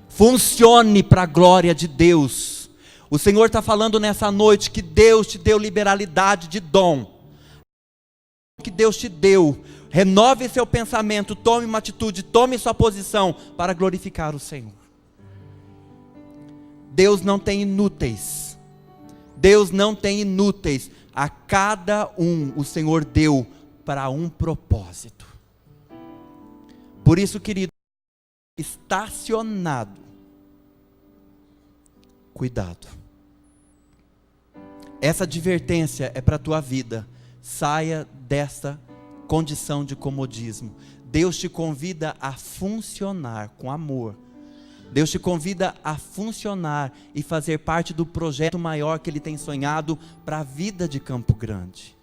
Funcione para a glória de Deus. O Senhor está falando nessa noite que Deus te deu liberalidade de dom. Que Deus te deu. Renove seu pensamento, tome uma atitude, tome sua posição para glorificar o Senhor. Deus não tem inúteis. Deus não tem inúteis. A cada um o Senhor deu para um propósito. Por isso, querido, estacionado, cuidado. Essa advertência é para a tua vida. Saia desta condição de comodismo. Deus te convida a funcionar com amor. Deus te convida a funcionar e fazer parte do projeto maior que Ele tem sonhado para a vida de Campo Grande,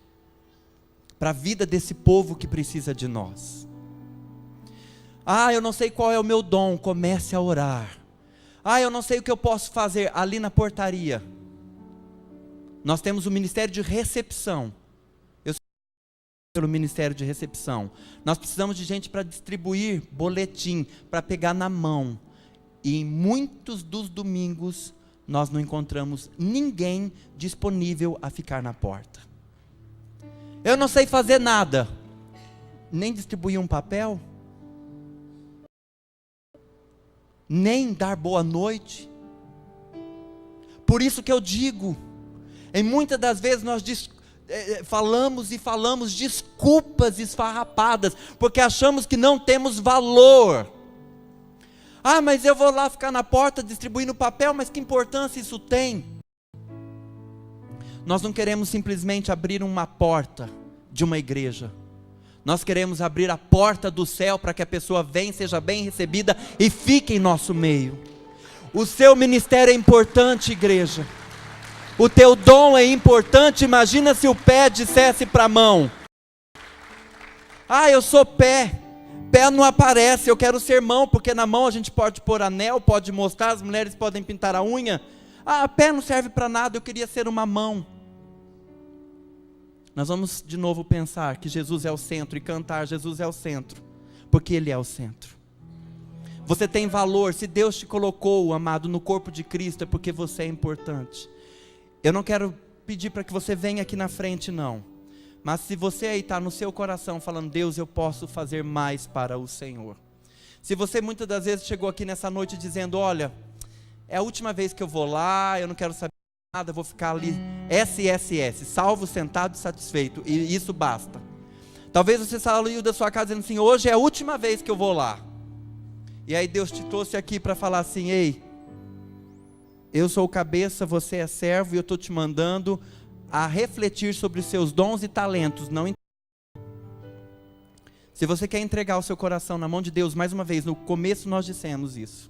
para a vida desse povo que precisa de nós. Eu não sei qual é o meu dom. Comece a orar. Eu não sei o que eu posso fazer. Ali na portaria nós temos o ministério de recepção. Eu sou pelo ministério de recepção. Nós precisamos de gente para distribuir boletim, para pegar na mão. E em muitos dos domingos nós não encontramos ninguém disponível a ficar na porta. Eu não sei fazer nada, nem distribuir um papel, nem dar boa noite. Por isso que eu digo, em muitas das vezes nós falamos desculpas esfarrapadas, porque achamos que não temos valor. Mas eu vou lá ficar na porta distribuindo papel, mas que importância isso tem? Nós não queremos simplesmente abrir uma porta de uma igreja. Nós queremos abrir a porta do céu para que a pessoa venha, seja bem recebida e fique em nosso meio. O seu ministério é importante, igreja. O teu dom é importante. Imagina se o pé dissesse para a mão: eu sou pé. Pé não aparece, eu quero ser mão, porque na mão a gente pode pôr anel, pode mostrar, as mulheres podem pintar a unha. Pé não serve para nada, eu queria ser uma mão. Nós vamos de novo pensar que Jesus é o centro e cantar Jesus é o centro, porque Ele é o centro. Você tem valor. Se Deus te colocou, amado, no corpo de Cristo, é porque você é importante. Eu não quero pedir para que você venha aqui na frente, não. Mas se você aí está no seu coração falando: Deus, eu posso fazer mais para o Senhor. Se você muitas das vezes chegou aqui nessa noite dizendo: olha, é a última vez que eu vou lá, eu não quero saber nada, vou ficar ali SSS, salvo, sentado e satisfeito, e isso basta. Talvez você saiu da sua casa dizendo assim: hoje é a última vez que eu vou lá. E aí Deus te trouxe aqui para falar assim: ei, eu sou o cabeça, você é servo, e eu estou te mandando a refletir sobre os seus dons e talentos. Se você quer entregar o seu coração na mão de Deus, mais uma vez, no começo nós dissemos isso.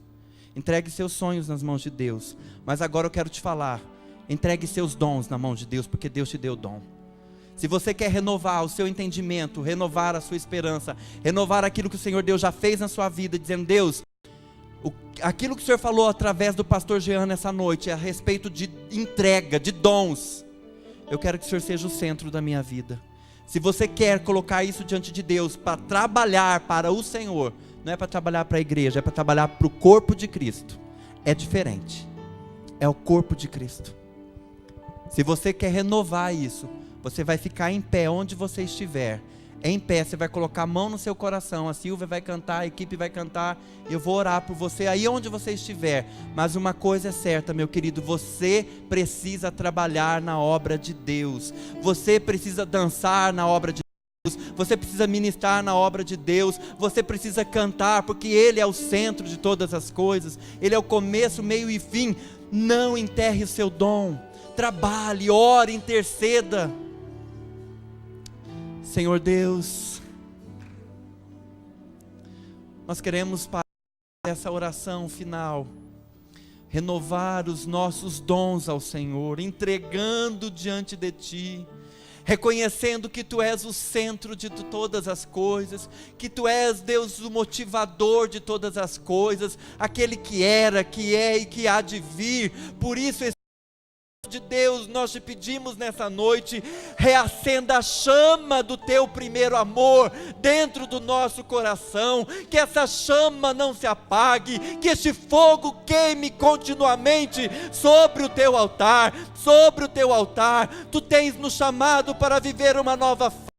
Entregue seus sonhos nas mãos de Deus. Mas agora eu quero te falar: entregue seus dons na mão de Deus, porque Deus te deu dom. Se você quer renovar o seu entendimento, renovar a sua esperança, renovar aquilo que o Senhor Deus já fez na sua vida, dizendo: Deus, aquilo que o Senhor falou através do pastor Jean nessa noite, a respeito de entrega, de dons, eu quero que o Senhor seja o centro da minha vida. Se você quer colocar isso diante de Deus para trabalhar para o Senhor, não é para trabalhar para a igreja, é para trabalhar para o corpo de Cristo. É diferente. É o corpo de Cristo. Se você quer renovar isso, Você vai ficar em pé onde você estiver. Em pé, você vai colocar a mão no seu coração. A Silvia vai cantar, a equipe vai cantar. Eu vou orar por você aí onde você estiver. Mas uma coisa é certa, meu querido: você precisa trabalhar na obra de Deus. Você precisa dançar na obra de Deus. Você precisa ministrar na obra de Deus. Você precisa cantar, porque Ele é o centro de todas as coisas. Ele é o começo, meio e fim. Não enterre o seu dom. Trabalhe, ore, interceda. Senhor Deus, nós queremos, Pai, essa oração final, renovar os nossos dons ao Senhor, entregando diante de Ti, reconhecendo que Tu és o centro de todas as coisas, que Tu és, Deus, o motivador de todas as coisas, aquele que era, que é e que há de vir. Por isso, de Deus, nós te pedimos nessa noite: reacenda a chama do teu primeiro amor dentro do nosso coração, que essa chama não se apague, que este fogo queime continuamente sobre o teu altar, sobre o teu altar. Tu tens nos chamado para viver uma nova fase.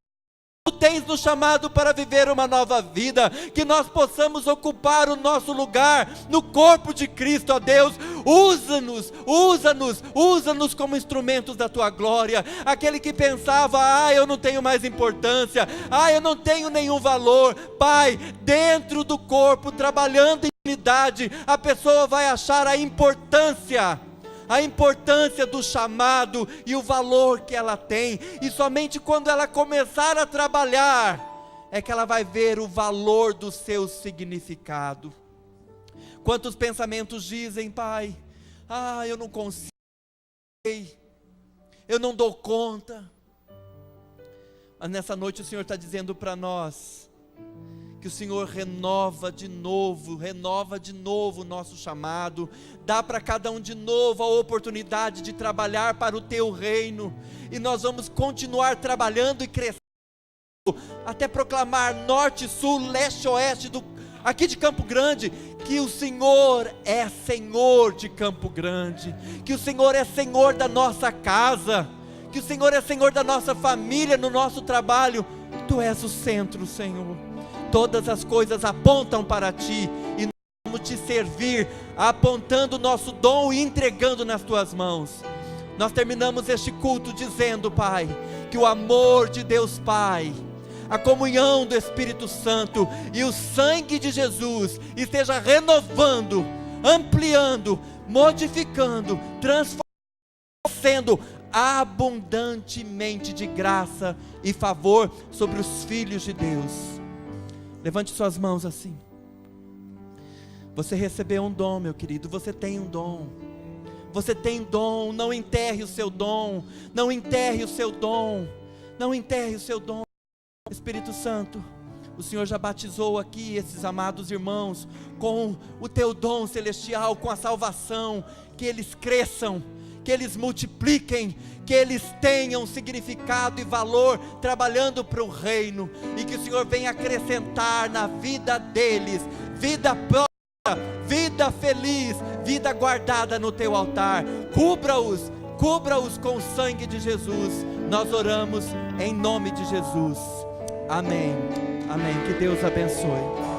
Tu tens nos chamado para viver uma nova vida, que nós possamos ocupar o nosso lugar no corpo de Cristo, ó Deus. Usa-nos, usa-nos, usa-nos como instrumentos da Tua glória. Aquele que pensava: eu não tenho mais importância, eu não tenho nenhum valor. Pai, dentro do corpo, trabalhando em unidade, a pessoa vai achar a importância do chamado e o valor que ela tem, e somente quando ela começar a trabalhar, é que ela vai ver o valor do seu significado. Quantos pensamentos dizem: Pai, eu não consigo, eu não dou conta. Mas nessa noite o Senhor está dizendo para nós, que o Senhor renova de novo o nosso chamado, dá para cada um de novo a oportunidade de trabalhar para o Teu reino, e nós vamos continuar trabalhando e crescendo, até proclamar norte, sul, leste, oeste, aqui de Campo Grande, que o Senhor é Senhor de Campo Grande, que o Senhor é Senhor da nossa casa, que o Senhor é Senhor da nossa família, no nosso trabalho. Tu és o centro, Senhor. Todas as coisas apontam para Ti, e nós vamos Te servir, apontando o nosso dom e entregando nas Tuas mãos. Nós terminamos este culto dizendo, Pai, que o amor de Deus Pai, a comunhão do Espírito Santo e o sangue de Jesus esteja renovando, ampliando, modificando, transformando, sendo abundantemente de graça e favor sobre os filhos de Deus. Levante suas mãos assim. Você recebeu um dom, meu querido. Você tem um dom. Você tem dom. Não enterre o seu dom. Não enterre o seu dom. Não enterre o seu dom. Espírito Santo, o Senhor já batizou aqui esses amados irmãos com o Teu dom celestial, com a salvação. Que eles cresçam, que eles multipliquem, que eles tenham significado e valor trabalhando para o reino, e que o Senhor venha acrescentar na vida deles, vida próspera, vida feliz, vida guardada no Teu altar. Cubra-os com o sangue de Jesus. Nós oramos em nome de Jesus. Amém. Amém. Que Deus abençoe.